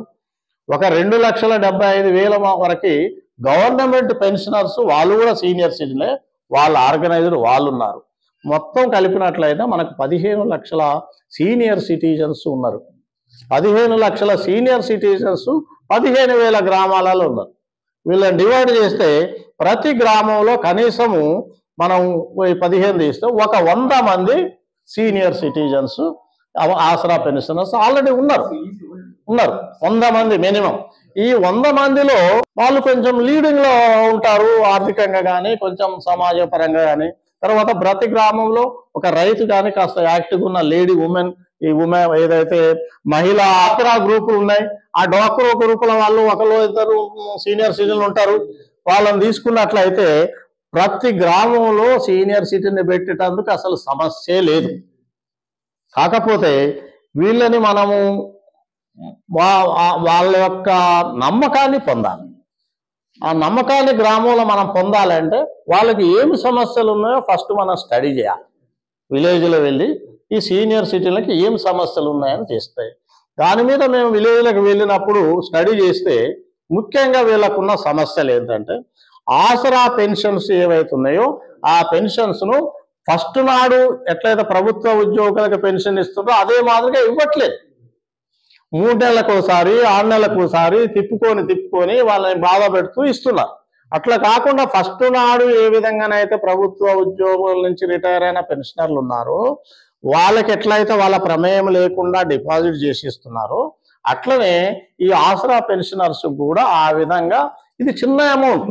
ఒక 2,75,000 వరకు గవర్నమెంట్ పెన్షనర్స్, వాళ్ళు కూడా సీనియర్ సిటిజన్లే, వాళ్ళ ఆర్గనైజ్డ్ వాళ్ళు ఉన్నారు. మొత్తం కలిపినట్లయితే మనకు 15 లక్షల సీనియర్ సిటిజన్స్ ఉన్నారు. 15 లక్షల సీనియర్ సిటిజన్స్ 15,000 గ్రామాలలో ఉన్నారు. వీళ్ళని డివైడ్ చేస్తే ప్రతి గ్రామంలో కనీసము మనం 15 తీస్తే ఒక 100 మంది సీనియర్ సిటిజన్స్ ఆసరా పెన్షనర్స్ ఆల్రెడీ ఉన్నారు. 100 మంది మినిమం. ఈ 100 మందిలో వాళ్ళు కొంచెం లీడింగ్ లో ఉంటారు, ఆర్థికంగా కానీ కొంచెం సమాజ పరంగా కానీ. తర్వాత ప్రతి గ్రామంలో ఒక రైతు కానీ కాస్త యాక్టివ్గా ఉన్న లేడీ ఉమెన్, ఈ ఉమెన్ ఏదైతే మహిళా డ్వాక్రా గ్రూపులు ఉన్నాయి, ఆ డ్వాక్రా గ్రూపుల వాళ్ళు ఒకరు ఇద్దరు సీనియర్ సిటిజన్లు ఉంటారు. వాళ్ళని తీసుకున్నట్లయితే ప్రతి గ్రామంలో సీనియర్ సిటిజన్ పెట్టేటందుకు అసలు సమస్యే లేదు. కాకపోతే వీళ్ళని మనము వాళ్ళ యొక్క నమ్మకాన్ని పొందాలి. ఆ నమ్మకాన్ని గ్రామంలో మనం పొందాలంటే వాళ్ళకి ఏమి సమస్యలు ఉన్నాయో ఫస్ట్ మనం స్టడీ చేయాలి. విలేజ్లో వెళ్ళి ఈ సీనియర్ సిటిజన్లకి ఏం సమస్యలు ఉన్నాయని చేస్తాయి. దాని మీద మేము విలేజ్లకు వెళ్ళినప్పుడు స్టడీ చేస్తే ముఖ్యంగా వీళ్ళకున్న సమస్యలు ఏంటంటే ఆసరా పెన్షన్స్ ఏవైతే ఉన్నాయో ఆ పెన్షన్స్ను ఫస్ట్ నాడు ఎట్లయితే ప్రభుత్వ ఉద్యోగులకు పెన్షన్ ఇస్తుందో అదే మాదిరిగా ఇవ్వట్లేదు. 3 నెలలకు ఒకసారి 6 నెలలకు ఒకసారి తిప్పుకొని వాళ్ళని బాధ పెడుతూ ఇస్తున్నారు. అట్లా కాకుండా ఫస్ట్ నాడు ఏ విధంగానైతే ప్రభుత్వ ఉద్యోగుల నుంచి రిటైర్ అయిన పెన్షనర్లు ఉన్నారో వాళ్ళకి ఎట్లయితే వాళ్ళ ప్రమేయం లేకుండా డిపాజిట్ చేసి ఇస్తున్నారో అట్లనే ఈ ఆసరా పెన్షనర్స్ కూడా ఆ విధంగా ఇది చిన్న అమౌంట్,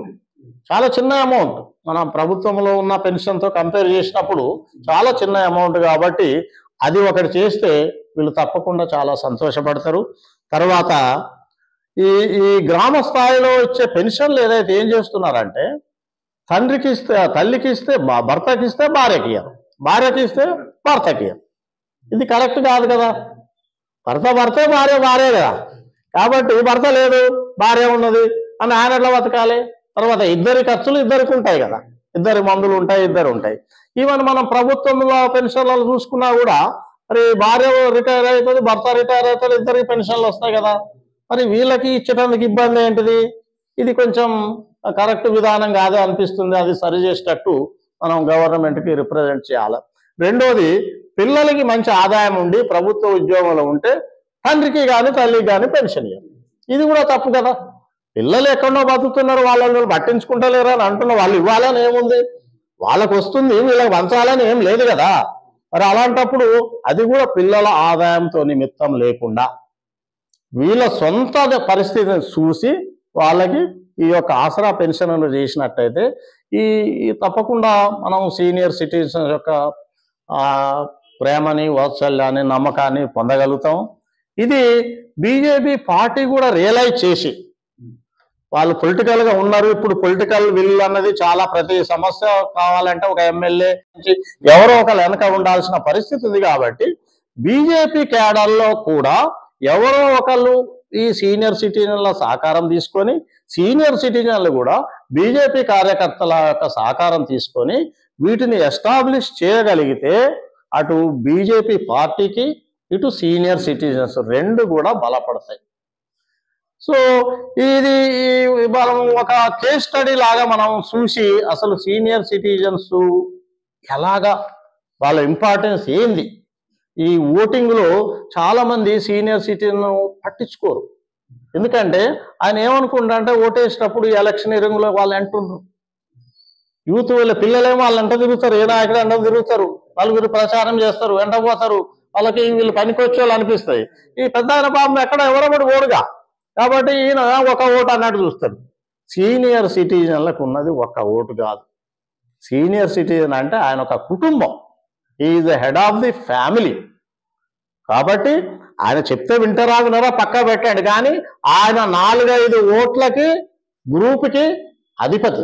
చాలా చిన్న అమౌంట్. మనం ప్రభుత్వంలో ఉన్న పెన్షన్తో కంపేర్ చేసినప్పుడు చాలా చిన్న అమౌంట్ కాబట్టి అది ఒకటి చేస్తే వీళ్ళు తప్పకుండా చాలా సంతోషపడతారు. తర్వాత ఈ గ్రామ స్థాయిలో ఇచ్చే పెన్షన్లు ఏదైతే ఏం చేస్తున్నారంటే తండ్రికి ఇస్తే తల్లికి ఇస్తే భర్తకి ఇస్తే భార్యకి ఇయ్యరు, భార్యకి ఇస్తే భర్తకి ఇయ్యరు. ఇది కరెక్ట్ కాదు కదా. భర్తే భార్య కదా. కాబట్టి భర్త లేదు భార్య ఉన్నది అని ఆయన ఎట్లా బతకాలి? తర్వాత ఇద్దరి ఖర్చులు ఇద్దరికి ఉంటాయి కదా, ఇద్దరి మందులు ఉంటాయి, ఇద్దరు ఉంటాయి. ఈవెన్ మనం ప్రభుత్వంలో పెన్షన్లు చూసుకున్నా కూడా మరి భార్య రిటైర్ అవుతుంది, భర్త రిటైర్ అవుతాడు, ఇద్దరికి పెన్షన్లు వస్తాయి కదా. మరి వీళ్ళకి ఇచ్చేటందుకు ఇబ్బంది ఏంటిది? ఇది కొంచెం కరెక్ట్ విధానం కాదే అనిపిస్తుంది. అది సరి చేసేటట్టు మనం గవర్నమెంట్కి రిప్రజెంట్ చేయాలి. రెండోది, పిల్లలకి మంచి ఆదాయం ఉండి ప్రభుత్వ ఉద్యోగంలో ఉంటే తండ్రికి కానీ తల్లికి కానీ పెన్షన్ ఇవ్వాలి. ఇది కూడా తప్పు కదా. పిల్లలు ఎక్కడో బతుకుతున్నారు, వాళ్ళని పట్టించుకుంటలేరు అని అంటున్న వాళ్ళు ఇవ్వాలని ఏముంది? వాళ్ళకు వస్తుంది, వీళ్ళకి పంచాలని ఏం లేదు కదా. మరి అలాంటప్పుడు అది కూడా పిల్లల ఆదాయంతో నిమిత్తం లేకుండా వీళ్ళ సొంత పరిస్థితిని చూసి వాళ్ళకి ఈ యొక్క ఆసరా పెన్షన్లు చేసినట్టయితే ఈ తప్పకుండా మనం సీనియర్ సిటిజన్స్ యొక్క ప్రేమని, వాత్సల్యాన్ని, నమ్మకాన్ని పొందగలుగుతాం. ఇది బీజేపీ పార్టీ కూడా రియలైజ్ చేసి వాళ్ళు పొలిటికల్గా ఉన్నారు. ఇప్పుడు పొలిటికల్ విల్ అన్నది చాలా, ప్రతి సమస్య కావాలంటే ఒక ఎమ్మెల్యే నుంచి ఎవరో ఒకరు వెనక ఉండాల్సిన పరిస్థితి ఉంది. కాబట్టి బీజేపీ క్యాడర్లో కూడా ఎవరో ఒకళ్ళు ఈ సీనియర్ సిటిజన్ల సహకారం తీసుకొని, సీనియర్ సిటిజన్లు కూడా బీజేపీ కార్యకర్తల యొక్క సహకారం తీసుకొని వీటిని ఎస్టాబ్లిష్ చేయగలిగితే అటు బీజేపీ పార్టీకి ఇటు సీనియర్ సిటిజన్స్ రెండు కూడా బలపడతాయి. సో ఇది మనం ఒక కేస్ స్టడీ లాగా మనం చూసి అసలు సీనియర్ సిటిజన్స్ ఎలాగా, వాళ్ళ ఇంపార్టెన్స్ ఏంది. ఈ ఓటింగ్లో చాలామంది సీనియర్ సిటిజన్ పట్టించుకోరు. ఎందుకంటే ఆయన ఏమనుకుంటారంటే ఓటేసేటప్పుడు ఎలక్షనీరింగ్లో వాళ్ళు అంటున్నారు, యూత్ వీళ్ళ పిల్లలేమో వాళ్ళు వెంట తిరుగుతారు, ఏ నాయకుడు వెంట తిరుగుతారు, నలుగురు ప్రచారం చేస్తారు, వెంట పోతారు, వాళ్ళకి వీళ్ళు పనికొచ్చే వాళ్ళు అనిపిస్తాయి. ఈ పెద్ద ఆయన పాపం ఎక్కడ ఎవరబడి ఓడుగా, కాబట్టి ఈయన ఒక ఓటు అన్నట్టు చూస్తారు. సీనియర్ సిటిజన్లకు ఉన్నది ఒక్క ఓటు కాదు, సీనియర్ సిటిజన్ అంటే ఆయన ఒక కుటుంబం, is the head of the family. కాబట్టి ఆయన చెప్తే వింటారా వినరా పక్కా పెట్టండి, కానీ ఆయన 4-5 ఓట్లకి గ్రూప్కి అధిపతి.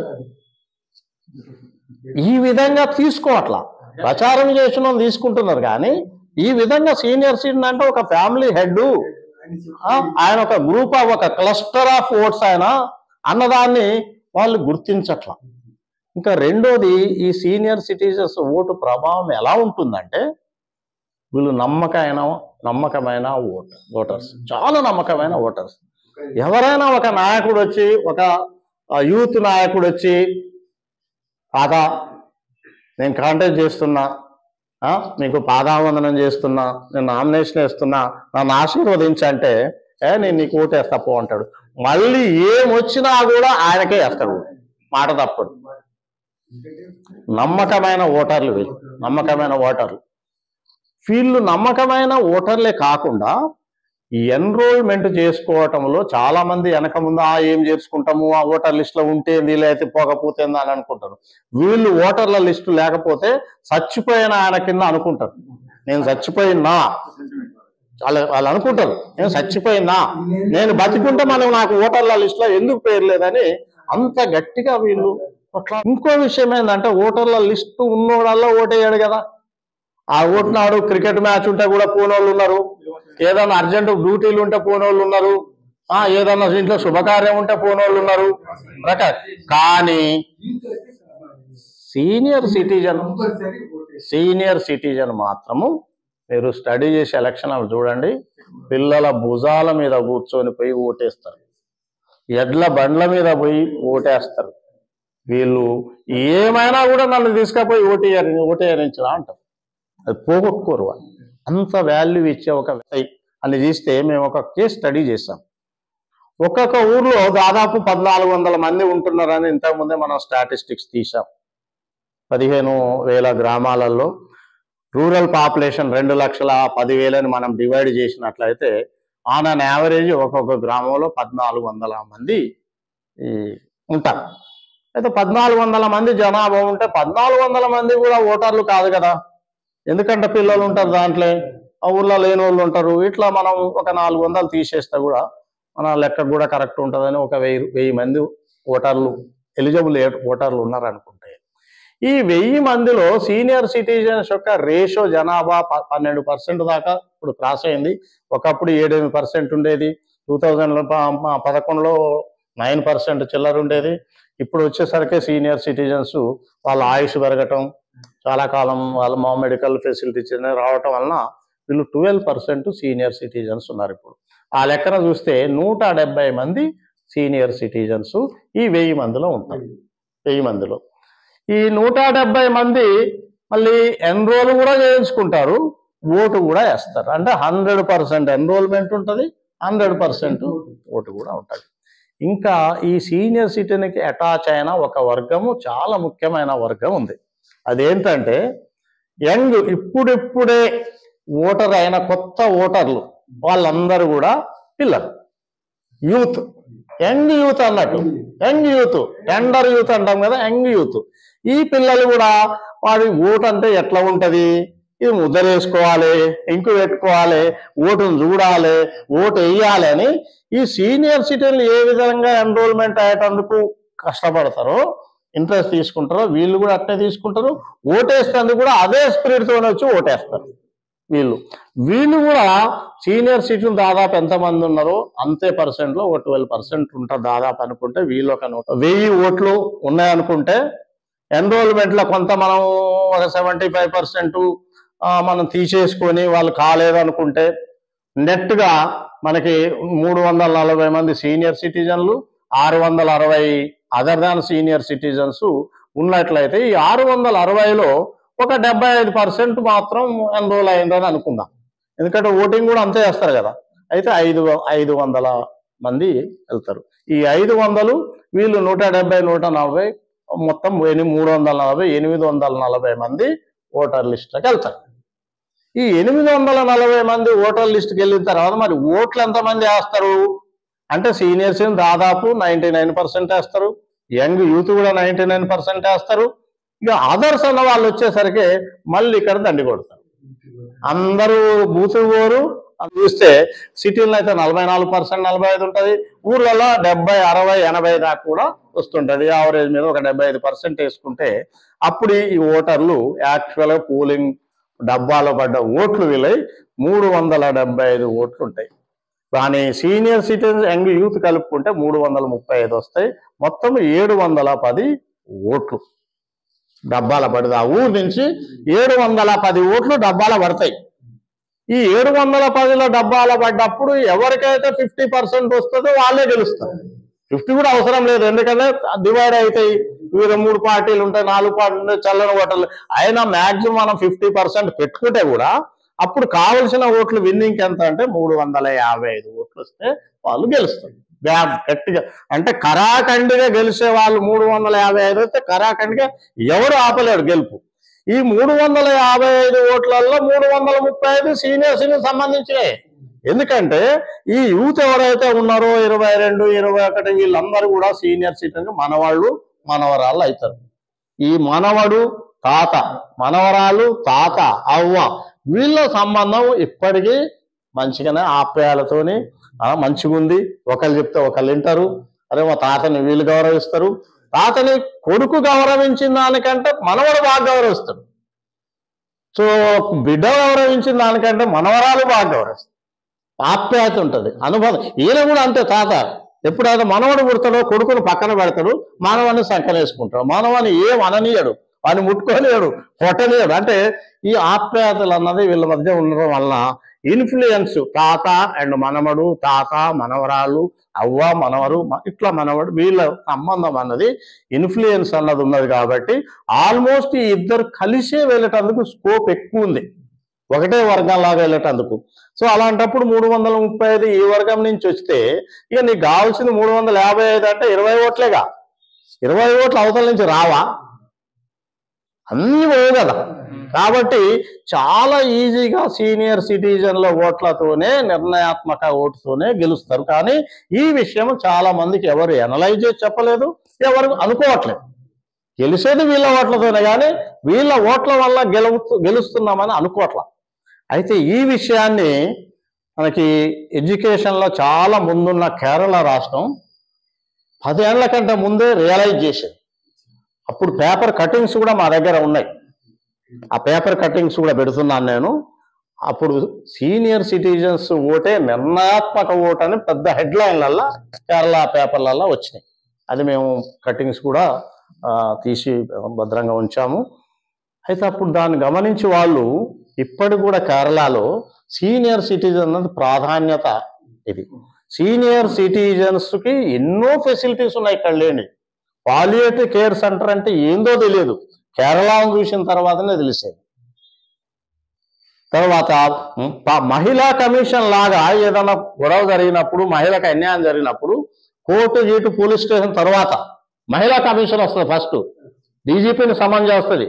ఈ విధంగా తీసుకోవట్లా, ప్రచారం చేసిన తీసుకుంటున్నారు, కానీ ఈ విధంగా సీనియర్ సిటిజన్ అంటే ఒక ఫ్యామిలీ హెడ్, ఆయన ఒక గ్రూప్ ఆఫ్ ఒక క్లస్టర్ ఆఫ్ ఓట్స్ ఆయన అన్నదాన్ని వాళ్ళు గుర్తించట్లా. ఇంకా రెండోది, ఈ సీనియర్ సిటిజన్స్ ఓటు ప్రభావం ఎలా ఉంటుందంటే, వీళ్ళు నమ్మకమైన ఓటర్స్, చాలా నమ్మకమైన ఓటర్స్. ఎవరైనా ఒక నాయకుడు వచ్చి, ఒక యూత్ నాయకుడు వచ్చి, కాదా నేను కాంటాక్ట్ చేస్తున్నా, మీకు పాదావందనం చేస్తున్నా, నేను నామినేషన్ వేస్తున్నా, నన్ను ఆశీర్వదించంటే నేను నీకు ఓటేస్తా పో అంటాడు. మళ్ళీ ఏమొచ్చినా కూడా ఆయనకే వేస్తాడు, మాట తప్పడు. నమ్మకమైన ఓటర్లు వీళ్ళు, నమ్మకమైన ఓటర్లు. వీళ్ళు నమ్మకమైన ఓటర్లే కాకుండా ఈ ఎన్రోల్మెంట్ చేసుకోవటంలో చాలా మంది వెనక ముందు ఏం చేసుకుంటాము, ఆ ఓటర్ లిస్టులో ఉంటే వీలైతే పోకపోతే అని అనుకుంటారు. వీళ్ళు ఓటర్ల లిస్టు లేకపోతే చచ్చిపోయిన ఆయన కింద అనుకుంటారు. నేను చచ్చిపోయినా వాళ్ళు అనుకుంటారు, నేను చచ్చిపోయినా, నేను బతికుంటే మనం నాకు ఓటర్ల లిస్టులో ఎందుకు పేరు లేదని అంత గట్టిగా వీళ్ళు. ఇంకో విషయం ఏంటంటే, ఓటర్ల లిస్టు ఉన్నోడల్లా ఓటేయాడు కదా. ఆ ఓటునాడు క్రికెట్ మ్యాచ్ ఉంటే కూడా పోనోళ్ళు ఉన్నారు, ఏదైనా అర్జెంట్ డ్యూటీలు ఉంటే పోనోళ్ళు ఉన్నారు, ఏదన్నా ఇంట్లో శుభకార్యం ఉంటే పోనోళ్ళు ఉన్నారు. కానీ సీనియర్ సిటిజన్ మాత్రము మీరు స్టడీ చేసి ఎలక్షన్ చూడండి, పిల్లల భుజాల మీద కూర్చొని పోయి ఓటేస్తారు, ఎడ్ల బండ్ల మీద పోయి ఓటేస్తారు. వీళ్ళు ఏమైనా కూడా నన్ను తీసుకుపోయి ఓటేయరించరా అంటారు. అది పోగొట్టుకోరు. అంత వాల్యూ ఇచ్చే ఒక అని తీస్తే మేము ఒక కేస్ స్టడీ చేసాం. ఒక్కొక్క ఊర్లో దాదాపు 1400 మంది ఉంటున్నారని ఇంతకుముందే మనం స్టాటిస్టిక్స్ తీసాం. 15,000 గ్రామాలలో రూరల్ పాపులేషన్ 2,10,000 మనం డివైడ్ చేసినట్లయితే ఆన్ అన్ యావరేజ్ ఒక్కొక్క గ్రామంలో 1,400 మంది ఉంటారు. అయితే 1,400 మంది జనాభా ఉంటే 1,400 మంది కూడా ఓటర్లు కాదు కదా, ఎందుకంటే పిల్లలు ఉంటారు, దాంట్లో ఆ ఊళ్ళో లేని వాళ్ళు ఉంటారు. ఇట్లా మనం ఒక 400 తీసేస్తే కూడా మన లెక్క కూడా కరెక్ట్ ఉంటుందని ఒక 1000 మంది ఓటర్లు, ఎలిజిబుల్ ఓటర్లు ఉన్నారనుకుంటే, ఈ 1000 మందిలో సీనియర్ సిటిజన్స్ యొక్క రేషియో జనాభా 12% దాకా ఇప్పుడు క్రాస్ అయింది. ఒకప్పుడు 7-8% ఉండేది. 2011లో 9% చిల్లర ఉండేది. ఇప్పుడు వచ్చేసరికి సీనియర్ సిటిజన్స్ వాళ్ళ ఆయుష్ పెరగటం, చాలా కాలం వాళ్ళ మెడికల్ ఫెసిలిటీస్ రావటం వలన వీళ్ళు 12% సీనియర్ సిటిజన్స్ ఉన్నారు. ఇప్పుడు ఆ లెక్కన చూస్తే 170 మంది సీనియర్ సిటిజన్స్ ఈ 1000 మందిలో ఉంటారు. 1000 మందిలో ఈ 170 మంది మళ్ళీ ఎన్రోల్ కూడా చేయించుకుంటారు, ఓటు కూడా వేస్తారు. అంటే 100% ఎన్రోల్మెంట్ ఉంటుంది, 100% ఓటు కూడా ఉంటుంది. ఇంకా ఈ సీనియర్ సిటిజన్కి అటాచ్ అయిన ఒక వర్గము, చాలా ముఖ్యమైన వర్గం ఉంది. అదేంటంటే యంగ్, ఇప్పుడిప్పుడే ఓటర్ అయిన కొత్త ఓటర్లు, వాళ్ళందరూ కూడా పిల్లలు, యూత్, యంగ్ యూత్ అన్నట్టు. యంగ్ యూత్, టెండర్ యూత్ అంటాం కదా, యంగ్ యూత్. ఈ పిల్లలు కూడా వాడి ఓటు అంటే ఎట్లా ఉంటుంది, ఇది ముద్ర వేసుకోవాలి, ఇంకు పెట్టుకోవాలి, ఓటును చూడాలి, ఓటు వేయాలి అని ఈ సీనియర్ సిటిజన్లు ఏ విధంగా ఎన్రోల్మెంట్ అయ్యేటందుకు కష్టపడతారో, ఇంట్రెస్ట్ తీసుకుంటారో, వీళ్ళు కూడా అట్నే తీసుకుంటారు. ఓటేస్తేందుకు కూడా అదే స్పిరిట్తో వచ్చి ఓటేస్తారు. వీళ్ళు కూడా సీనియర్ సిటిజన్ దాదాపు ఎంతమంది ఉన్నారో అంతే పర్సెంట్లో 12% ఉంటారు దాదాపు అనుకుంటే. వీళ్ళు ఒక 1000 ఓట్లు ఉన్నాయనుకుంటే ఎన్రోల్మెంట్లో కొంత మనం ఒక 75% మనం తీసేసుకొని వాళ్ళు కాలేదనుకుంటే నెట్గా మనకి 340 మంది సీనియర్ సిటిజన్లు, 660 అదర్ దాన్ సీనియర్ సిటిజన్స్ ఉన్నట్లయితే ఈ 660లో ఒక 75% మాత్రం ఎన్రోల్ అయిందని అనుకుందాం. ఎందుకంటే ఓటింగ్ కూడా అంతే చేస్తారు కదా. అయితే 500 మంది వెళ్తారు. ఈ 500 వీళ్ళు 170, 140 మొత్తం 340, 840 మంది ఓటర్ లిస్టులకు వెళ్తారు. ఈ 840 మంది ఓటర్ లిస్టుకి వెళ్ళిన తర్వాత మరి ఓట్లు ఎంతమంది వేస్తారు అంటే, సీనియర్స్ దాదాపు 99% వేస్తారు, యంగ్ యూత్ కూడా 99% వేస్తారు, ఇక అదర్స్ అన్న వాళ్ళు వచ్చేసరికి మళ్ళీ ఇక్కడ దండి కొడతారు. అందరూ బూతులు పోరు. చూస్తే సిటీల్లో అయితే 44%, 45 ఉంటుంది. ఊర్లలో 70, 60, 80 దాకా కూడా వస్తుంటుంది. యావరేజ్ మీద ఒక 75% వేసుకుంటే అప్పుడు ఈ ఓటర్లు యాక్చువల్గా పోలింగ్ డబ్బాలో పడ్డ ఓట్లు వీలై 375 ఓట్లు ఉంటాయి. కానీ సీనియర్ సిటిజన్స్, యంగ్ యూత్ కలుపుకుంటే 335 వస్తాయి. మొత్తం 710 ఓట్లు డబ్బాల పడదు. ఆ ఊరు నుంచి 710 ఓట్లు డబ్బాల పడతాయి. ఈ 710లో డబ్బాల పడ్డప్పుడు ఎవరికైతే 50% వస్తుందో వాళ్ళే గెలుస్తారు. 50 కూడా అవసరం లేదు, ఎందుకంటే డివైడ్ అవుతాయి. వివిధ 3 పార్టీలు ఉంటాయి, 4 పార్టీలు ఉంటాయి, చల్లని ఓటర్లు అయినా మ్యాక్సిమం మనం 50% పెట్టుకుంటే కూడా అప్పుడు కావలసిన ఓట్లు విన్నింగ్ ఎంత అంటే 355 ఓట్లు వస్తే వాళ్ళు గెలుస్తారు. గట్టిగా అంటే కరాఖండిగా గెలిచే వాళ్ళు 355 వస్తే కరాఖండిగా ఎవరు ఆపలేరు గెలుపు. ఈ 355 ఓట్లలో 335 సీనియర్స్కి సంబంధించినవి. ఎందుకంటే ఈ యూత్ ఎవరైతే ఉన్నారో 22, 21 వీళ్ళందరూ కూడా సీనియర్ సిటిజన్ మనవాళ్ళు మనవరాళ్ళు అవుతారు. ఈ మనవడు తాత, మనవరాలు తాత, అవ్వ వీళ్ళ సంబంధం ఇప్పటికీ మంచిగానే ఆప్యాయాలతోని మంచిగా ఉంది. ఒకళ్ళు చెప్తే ఒకళ్ళు వింటారు. అరే మా తాతని వీళ్ళు గౌరవిస్తారు. తాతని కొడుకు గౌరవించిన దానికంటే మనవడు బాగా గౌరవిస్తాడు. సో బిడ్డ గౌరవించిన దానికంటే మనవరాలు బాగా గౌరవిస్తారు. ఆప్యాయత ఉంటుంది, అనుభవం. ఈయన కూడా అంతే. తాత ఎప్పుడైతే మనవడు పుడతాడో కొడుకును పక్కన పెడతాడు, మానవాన్ని సంకనేసుకుంటాడు. మానవాన్ని ఏం అననీయడు, వాడిని ముట్టుకోలేడు, కొట్టలేడు. అంటే ఈ ఆప్యాయతలు అన్నది వీళ్ళ మధ్య ఉండడం వలన ఇన్ఫ్లుయెన్స్ తాత అండ్ మనవడు, తాత మనవరాలు, అవ్వ మనవరు, ఇట్లా మనవడు వీళ్ళ సంబంధం అన్నది ఇన్ఫ్లుయెన్స్ అన్నది ఉన్నది. కాబట్టి ఆల్మోస్ట్ ఈ ఇద్దరు కలిసే వెళ్ళేటందుకు స్కోప్ ఎక్కువ ఉంది, ఒకటే వర్గంలాగా వెళ్ళేటందుకు. సో అలాంటప్పుడు 335 ఈ వర్గం నుంచి వస్తే ఇక నీకు కావాల్సింది 355 అంటే 20 ఓట్లేగా. 20 ఓట్లు అవతల నుంచి రావా? అన్నీ పోవు కదా. కాబట్టి చాలా ఈజీగా సీనియర్ సిటిజన్ల ఓట్లతోనే, నిర్ణయాత్మక ఓటుతోనే గెలుస్తారు. కానీ ఈ విషయం చాలా మందికి ఎవరు ఎనలైజ్ చేసి చెప్పలేదు, ఎవరు అనుకోవట్లేదు. గెలిచేది వీళ్ళ ఓట్లతోనే, కానీ వీళ్ళ ఓట్ల వల్ల గెలుస్తున్నామని అనుకోవట్ల. అయితే ఈ విషయాన్ని మనకి ఎడ్యుకేషన్లో చాలా ముందున్న కేరళ రాష్ట్రం 10 ఏళ్ల కంటే ముందే రియలైజ్ చేసింది. అప్పుడు పేపర్ కటింగ్స్ కూడా మా దగ్గర ఉన్నాయి. ఆ పేపర్ కటింగ్స్ కూడా పెడుతున్నాను నేను. అప్పుడు సీనియర్ సిటిజన్స్ ఓటే నిర్ణయాత్మక ఓటు అని పెద్ద హెడ్లైన్లల్లో కేరళ పేపర్లలో వచ్చినాయి. అది మేము కటింగ్స్ కూడా తీసి భద్రంగా ఉంచాము. అయితే అప్పుడు దాన్ని గమనించి వాళ్ళు ఇప్పటికి కూడా కేరళలో సీనియర్ సిటిజన్ అన్నది ప్రాధాన్యత. ఇది సీనియర్ సిటిజన్స్కి ఎన్నో ఫెసిలిటీస్ ఉన్నాయి. ఇక్కడ లేని పాలియేటివ్ కేర్ సెంటర్ అంటే ఏందో తెలియదు, కేరళను చూసిన తర్వాతనే తెలిసేది. తర్వాత మహిళా కమిషన్ లాగా ఏదైనా గొడవ జరిగినప్పుడు, మహిళకు అన్యాయం జరిగినప్పుడు కోర్టు గీటు పోలీస్ స్టేషన్ తర్వాత మహిళా కమిషన్ వస్తుంది. ఫస్ట్ డీజీపీని సమన్ చేస్తుంది,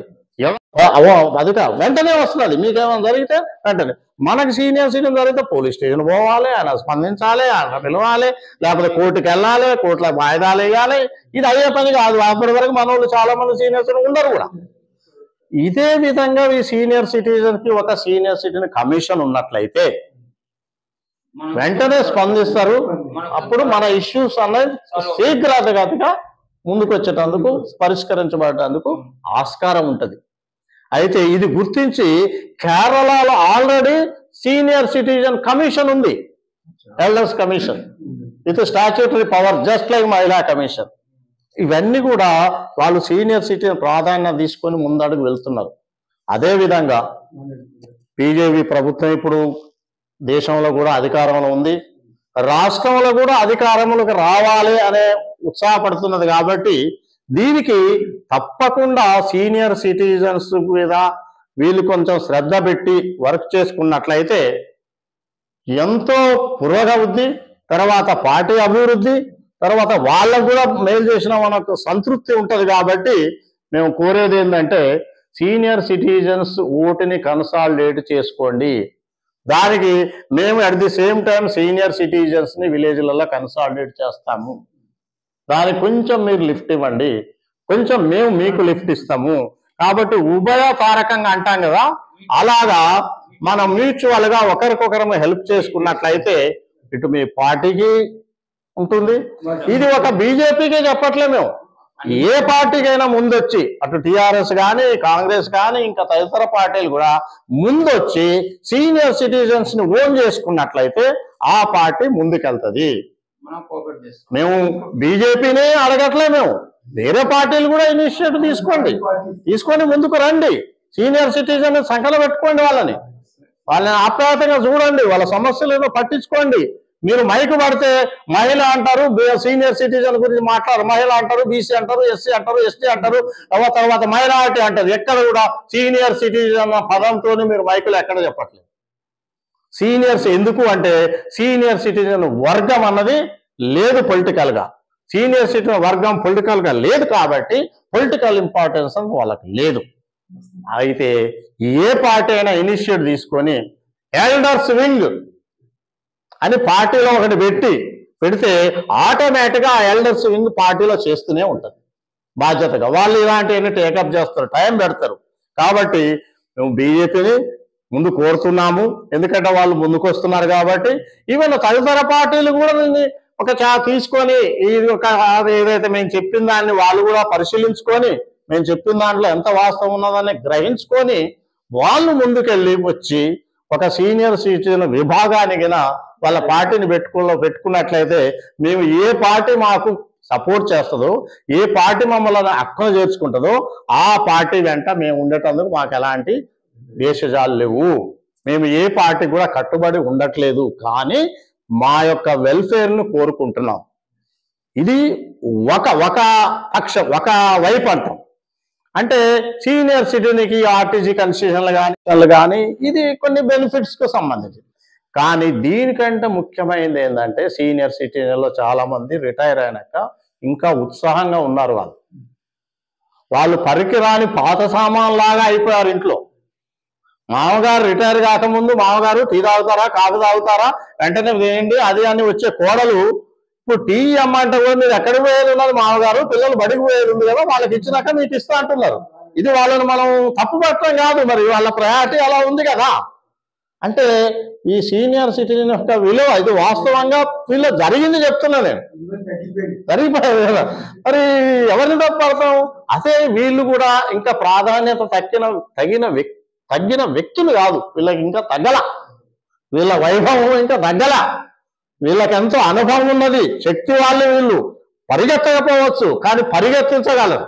అది వెంటనే వస్తుంది. మీకేమైనా జరిగితే వెంటనే. మనకి సీనియర్ సిటిజన్ జరిగితే పోలీస్ స్టేషన్ పోవాలి, ఆయన స్పందించాలి, ఆయన పిలవాలి, లేకపోతే కోర్టుకు వెళ్ళాలి, కోర్టులో వాయిదాలు వేయాలి. ఇది అయ్యే పని కాదు. అప్పటి వరకు మన వాళ్ళు చాలా మంది సీనియర్ సిటిజన్ ఉండరు కూడా. ఇదే విధంగా ఈ సీనియర్ సిటిజన్ కి ఒక సీనియర్ సిటిజన్ కమిషన్ ఉన్నట్లయితే వెంటనే స్పందిస్తారు. అప్పుడు మన ఇష్యూస్ అనేది శీఘ్రతగతిగా ముందుకు వచ్చేటందుకు, పరిష్కరించబడేందుకు ఆస్కారం ఉంటుంది. అయితే ఇది గుర్తించి కేరళలో ఆల్రెడీ సీనియర్ సిటిజన్ కమిషన్ ఉంది, elders commission with statutory power, just like మహిళా కమిషన్. ఇవన్నీ కూడా వాళ్ళు సీనియర్ సిటిజన్ ప్రాధాన్యత తీసుకొని ముందడుగు వెళ్తున్నారు. అదేవిధంగా బీజేపీ ప్రభుత్వం ఇప్పుడు దేశంలో కూడా అధికారంలో ఉంది, రాష్ట్రంలో కూడా అధికారంలోకి రావాలి అనే ఉత్సాహపడుతున్నది. కాబట్టి దీనికి తప్పకుండా సీనియర్ సిటిజన్స్ మీద వీళ్ళు కొంచెం శ్రద్ధ పెట్టి వర్క్ చేసుకున్నట్లయితే ఎంతో పురోగతి, తర్వాత పార్టీ అభివృద్ధి, తర్వాత వాళ్ళకు కూడా మేలు చేసిన మనకు సంతృప్తి ఉంటుంది. కాబట్టి మేము కోరేది ఏంటంటే సీనియర్ సిటిజన్స్ ఓటుని కన్సాలిడేట్ చేసుకోండి. దానికి మేము at the same time senior సిటిజన్స్ని విలేజ్లలో కన్సాలిడేట్ చేస్తాము. దానికి కొంచెం మీరు లిఫ్ట్ ఇవ్వండి, కొంచెం మేము మీకు లిఫ్ట్ ఇస్తాము. కాబట్టి ఉభయకారకంగా అంటాం కదా, అలాగా మనం మ్యూచువల్ గా ఒకరికొకరు హెల్ప్ చేసుకున్నట్లయితే ఇటు మీ పార్టీకి ఉంటుంది. ఇది ఒక బీజేపీకే చెప్పట్లే, మేము ఏ పార్టీకైనా ముందొచ్చి అటు టిఆర్ఎస్ కానీ కాంగ్రెస్ కానీ ఇంకా తదితర పార్టీలు కూడా ముందొచ్చి సీనియర్ సిటిజన్స్ ని ఓన్ చేసుకున్నట్లయితే ఆ పార్టీ ముందుకెళ్తుంది. మేము బీజేపీనే అడగట్లే, మేము వేరే పార్టీలు కూడా ఇనిషియేటివ్ తీసుకొని ముందుకు రండి. సీనియర్ సిటిజన్ సంఖ్యలో పెట్టుకోండి, వాళ్ళని ఆప్యాయతంగా చూడండి, వాళ్ళ సమస్యలు ఏదో పట్టించుకోండి. మీరు మైకు పడితే మహిళ అంటారు, సీనియర్ సిటిజన్ గురించి మాట్లాడారు, మహిళ అంటారు, బీసీ అంటారు, ఎస్సీ అంటారు, ఎస్టీ అంటారు, తర్వాత మైనారిటీ అంటారు. ఎక్కడ కూడా సీనియర్ సిటిజన్ పదంతో మీరు మైకులు ఎక్కడ చెప్పట్లేదు. సీనియర్స్ ఎందుకు అంటే సీనియర్ సిటిజన్ వర్గం అన్నది లేదు పొలిటికల్ గా, సీనియర్ సిటిజన్ వర్గం పొలిటికల్ గా లేదు కాబట్టి పొలిటికల్ ఇంపార్టెన్స్ అని వాళ్ళకి లేదు. అయితే ఏ పార్టీ అయినా ఇనిషియేటివ్ తీసుకొని ఎల్డర్స్ వింగ్ అని పార్టీలో ఒకటి పెడితే ఆటోమేటిక్గా ఆ ఎల్డర్స్ వింగ్ పార్టీలో చేస్తూనే ఉంటుంది బాధ్యతగా. వాళ్ళు ఇలాంటివన్నీ టేకప్ చేస్తారు, టైం పెడతారు. కాబట్టి మేము బీజేపీని ముందు కోరుతున్నాము, ఎందుకంటే వాళ్ళు ముందుకు వస్తున్నారు కాబట్టి. ఈవెన్ తదితర పార్టీలు కూడా ఒక తీసుకొని ఏదైతే మేము చెప్పిన దాన్ని వాళ్ళు కూడా పరిశీలించుకొని మేము చెప్పిన దాంట్లో ఎంత వాస్తవం ఉన్నదాన్ని గ్రహించుకొని వాళ్ళు ముందుకెళ్ళి వచ్చి ఒక సీనియర్ సిటిజన్ విభాగానికి వాళ్ళ పార్టీని పెట్టుకున్నట్లయితే మేము ఏ పార్టీ మాకు సపోర్ట్ చేస్తుందో, ఏ పార్టీ మమ్మల్ని అక్కన చేర్చుకుంటుందో ఆ పార్టీ వెంట మేము ఉండేటందుకు మాకు ఎలాంటి దేశజాలు లేవు. మేము ఏ పార్టీ కూడా కట్టుబడి ఉండట్లేదు, కానీ మా యొక్క వెల్ఫేర్ను కోరుకుంటున్నాం. ఇది ఒక వైపు అంటాం. అంటే సీనియర్ సిటిజన్కి ఆర్టీసీ కన్సెషన్లు కానీ ఇది కొన్ని బెనిఫిట్స్కు సంబంధించి. కానీ దీనికంటే ముఖ్యమైనది ఏంటంటే సీనియర్ సిటిజన్లో చాలా మంది రిటైర్ అయినాక ఇంకా ఉత్సాహంగా ఉన్నారు. వాళ్ళు పనికిరాని పాత సామాన్లాగా అయిపోయారు ఇంట్లో. మామగారు రిటైర్ కాకముందు మామగారు టీ తాగుతారా, కాఫీ తాగుతారా, వెంటనే వేయండి అది అని వచ్చే కోడలు ఇప్పుడు టీ అమ్మంటే కూడా మీరు ఎక్కడికి పోయేది ఉన్నది మామగారు, పిల్లలు బడికి పోయేది ఉంది కదా, వాళ్ళకి ఇచ్చినాక మీకు ఇస్తా అంటున్నారు. ఇది వాళ్ళని మనం తప్పు పెట్టడం కాదు, మరి వాళ్ళ ప్రయారిటీ అలా ఉంది కదా. అంటే ఈ సీనియర్ సిటిజన్ యొక్క విలువ ఇది వాస్తవంగా వీళ్ళ జరిగింది చెప్తున్నా నేను, జరిగిపోయేది కదా. మరి ఎవరిని తప్పడతాం? అదే వీళ్ళు కూడా ఇంకా ప్రాధాన్యత తగ్గిన వ్యక్తులు కాదు, వీళ్ళకి ఇంకా తగ్గల, వీళ్ళ వైభవం ఇంకా తగ్గల. వీళ్ళకి ఎంతో అనుభవం ఉన్నది, శక్తి వాళ్ళు, వీళ్ళు పరిగెత్తకపోవచ్చు కానీ పరిగెత్తించగలరు.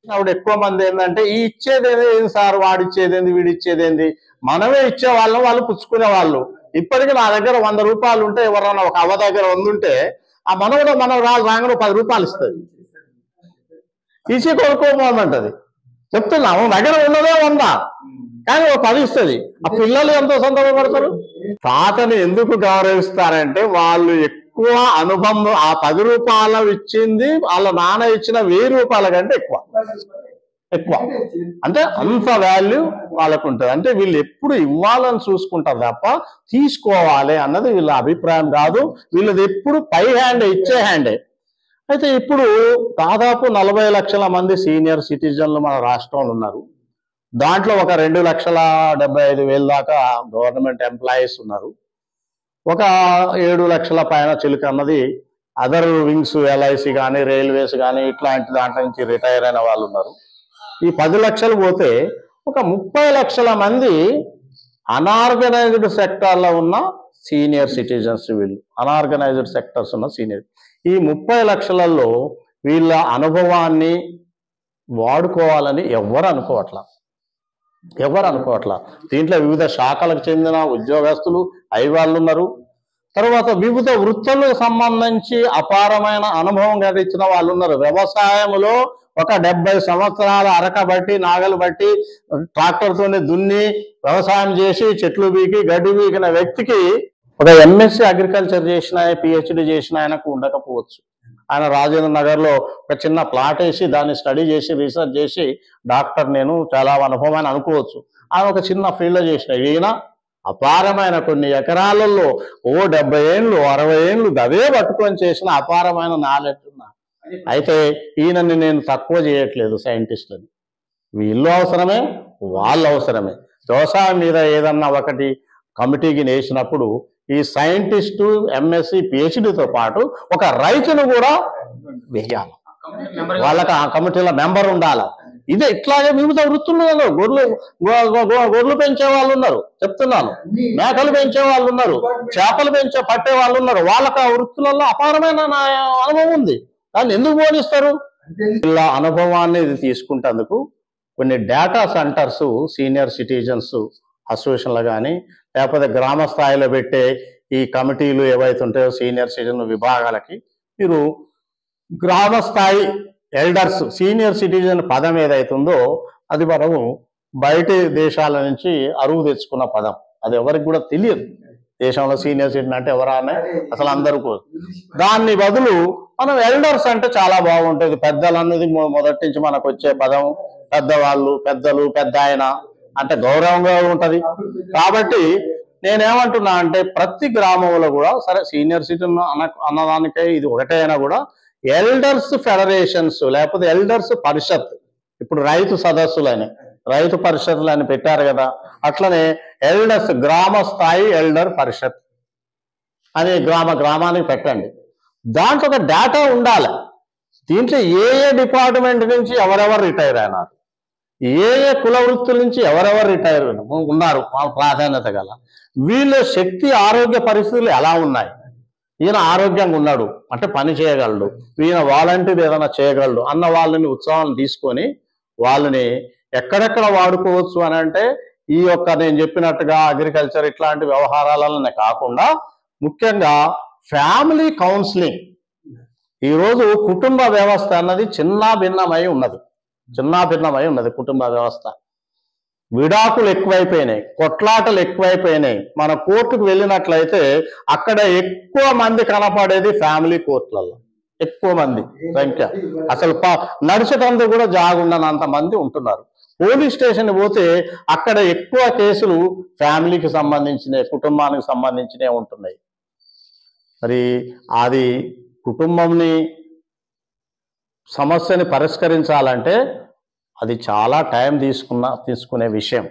ఆవిడ ఎక్కువ మంది ఏంటంటే ఈ ఇచ్చేదేంది సార్, వాడిచ్చేదేంది వీడిచ్చేదేంది, మనమే ఇచ్చేవాళ్ళం, వాళ్ళు పుచ్చుకునే వాళ్ళు. ఇప్పటికీ నా దగ్గర 100 రూపాయలు ఉంటే ఎవరన్నా ఒక అవ్వ దగ్గర ఉండుంటే ఆ మనవడు రాగానే 10 రూపాయలు ఇస్తుంది, ఇచ్చి కొనుక్కోమంటది. చెప్తున్నాము దగ్గర ఉన్నదే 100 కానీ ఒక 10 ఇస్తుంది. ఆ పిల్లలు ఎంతో సంతోషపడతారు. తాతని ఎందుకు గౌరవిస్తారంటే వాళ్ళు ఎక్కువ అనుభవం, ఆ 10 రూపాయలు ఇచ్చింది వాళ్ళ నాన్న ఇచ్చిన 1000 రూపాయల కంటే ఎక్కువ అంటే అంత వాల్యూ వాళ్ళకు ఉంటుంది. అంటే వీళ్ళు ఎప్పుడు ఇవ్వాలని చూసుకుంటారు తప్ప తీసుకోవాలి అన్నది వీళ్ళ అభిప్రాయం కాదు. వీళ్ళది ఎప్పుడు పై హ్యాండ్, ఇచ్చే హ్యాండే. అయితే ఇప్పుడు దాదాపు 40 లక్షల మంది సీనియర్ సిటిజన్లు మన రాష్ట్రంలో ఉన్నారు. దాంట్లో ఒక 2,75,000 దాకా గవర్నమెంట్ ఎంప్లాయీస్ ఉన్నారు. ఒక 7 లక్షల పైన చిలుక అన్నది అదర్ వింగ్స్, ఎల్ఐసి కానీ రైల్వేస్ కానీ ఇట్లాంటి దాంట్లో నుంచి రిటైర్ అయిన వాళ్ళు ఉన్నారు. ఈ 10 లక్షలు పోతే ఒక 30 లక్షల మంది అనార్గనైజ్డ్ సెక్టార్లో ఉన్న సీనియర్ సిటిజన్స్. వీళ్ళు అనార్గనైజ్డ్ సెక్టర్స్ ఉన్న సీనియర్. ఈ 30 లక్షలలో వీళ్ళ అనుభవాన్ని వాడుకోవాలని ఎవరు అనుకోవట్లా. దీంట్లో వివిధ శాఖలకు చెందిన ఉద్యోగస్తులు వాళ్ళు ఉన్నారు. తర్వాత వివిధ వృత్తులకు సంబంధించి అపారమైన అనుభవం గడించిన వాళ్ళు ఉన్నారు. వ్యవసాయంలో ఒక 70 సంవత్సరాల అరక బట్టి, నాగలు బట్టి, ట్రాక్టర్తోనే దున్ని వ్యవసాయం చేసి చెట్లు బీకి గడ్డి బీకిన వ్యక్తికి ఒక ఎంఎస్సీ అగ్రికల్చర్ చేసిన, పిహెచ్డి చేసిన ఆయనకు ఉండకపోవచ్చు. ఆయన రాజేంద్ర నగర్లో ఒక చిన్న ప్లాట్ వేసి దాన్ని స్టడీ చేసి రీసెర్చ్ చేసి డాక్టర్ నేను చాలా అనుభవం అని అనుకోవచ్చు. ఆయన ఒక చిన్న ఫీల్డ్లో చేసిన. ఈయన అపారమైన కొన్ని ఎకరాలలో 70 ఏళ్ళు 60 ఏళ్ళు అదే పట్టుకొని చేసిన అపారమైన నాలెడ్జ్ ఉన్నా. అయితే ఈయనని నేను తక్కువ చేయట్లేదు సైంటిస్టులని. వీళ్ళు అవసరమే, వాళ్ళు అవసరమే. వ్యవసాయం మీద ఏదన్నా ఒకటి కమిటీకి వేసినప్పుడు ఈ సైంటిస్టు, ఎంఎస్సి, పిహెచ్డితో పాటు ఒక రైతును కూడా వేయాలి, వాళ్ళకి ఆ కమిటీలో మెంబర్ ఉండాలి. ఇదే ఇట్లాగే వివిధ వృత్తులు గొర్రెలు పెంచే వాళ్ళు ఉన్నారు, చెప్తున్నాను, మేకలు పెంచే వాళ్ళు ఉన్నారు, చేపలు పట్టే వాళ్ళు ఉన్నారు. వాళ్ళకి ఆ వృత్తులలో అపారమైన అనుభవం ఉంది. దాన్ని ఎందుకు బోధిస్తారు? ఇలా అనుభవాన్ని తీసుకుంటేందుకు కొన్ని డేటా సెంటర్స్ సీనియర్ సిటిజన్స్ అసోసియేషన్లు కానీ లేకపోతే గ్రామ స్థాయిలో పెట్టే ఈ కమిటీలు ఏవైతే ఉంటాయో సీనియర్ సిటిజన్ విభాగాలకి మీరు గ్రామ స్థాయి ఎల్డర్స్ సీనియర్ సిటిజన్ పదం ఏదైతుందో అది మనము బయట దేశాల నుంచి అరువు తెచ్చుకున్న పదం. అది ఎవరికి కూడా తెలియదు దేశంలో సీనియర్ సిటిజన్ అంటే ఎవరానే అసలు అందరికీ. దాన్ని బదులు మనం ఎల్డర్స్ అంటే చాలా బాగుంటుంది. పెద్దలు అన్నది మొదటి నుంచి మనకు వచ్చే పదం. పెద్దవాళ్ళు, పెద్దలు, పెద్ద ఆయన అంటే గౌరవంగా ఉంటది. కాబట్టి నేనేమంటున్నా అంటే ప్రతి గ్రామంలో కూడా సరే సీనియర్ సిటిజన్ అన్నదానికే ఇది ఒకటే అయినా కూడా ఎల్డర్స్ ఫెడరేషన్స్ లేకపోతే ఎల్డర్స్ పరిషత్, ఇప్పుడు రైతు సదస్సులని రైతు పరిషత్తులని పెట్టారు కదా, అట్లనే ఎల్డర్స్ గ్రామ స్థాయి ఎల్డర్ పరిషత్ అని గ్రామానికి పెట్టండి. దాంట్లో ఒక డేటా ఉండాలి. దీంట్లో ఏ డిపార్ట్మెంట్ నుంచి ఎవరెవరు రిటైర్ అయినారు, ఏ కుల వృత్తుల నుంచి ఎవరెవరు రిటైర్ ఉన్నారు ప్రాధాన్యత గల, వీళ్ళ శక్తి ఆరోగ్య పరిస్థితులు ఎలా ఉన్నాయి, ఈయన ఆరోగ్యంగా ఉన్నాడు అంటే పని చేయగలడు, ఈయన వాలంటీర్ ఏదైనా చేయగలడు అన్న వాళ్ళని ఉత్సాహాన్ని తీసుకొని వాళ్ళని ఎక్కడెక్కడ వాడుకోవచ్చు అని అంటే ఈ యొక్క నేను చెప్పినట్టుగా అగ్రికల్చర్ ఇట్లాంటి వ్యవహారాలనే కాకుండా ముఖ్యంగా ఫ్యామిలీ కౌన్సిలింగ్. ఈరోజు కుటుంబ వ్యవస్థ అన్నది చిన్న భిన్నమై ఉన్నది కుటుంబ వ్యవస్థ. విడాకులు ఎక్కువైపోయినాయి, కొట్లాటలు ఎక్కువైపోయినాయి. మన కోర్టుకు వెళ్ళినట్లయితే అక్కడ ఎక్కువ మంది కనపడేది ఫ్యామిలీ కోర్టులలో, ఎక్కువ మంది సంఖ్య. అసలు నడిచేటందుకు కూడా జాగుండనంత మంది ఉంటున్నారు. పోలీస్ స్టేషన్ పోతే అక్కడ ఎక్కువ కేసులు ఫ్యామిలీకి సంబంధించినవి, కుటుంబానికి సంబంధించినవి ఉంటున్నాయి. మరి అది కుటుంబంని సమస్యని పరిష్కరించాలంటే అది చాలా టైం తీసుకునే విషయం.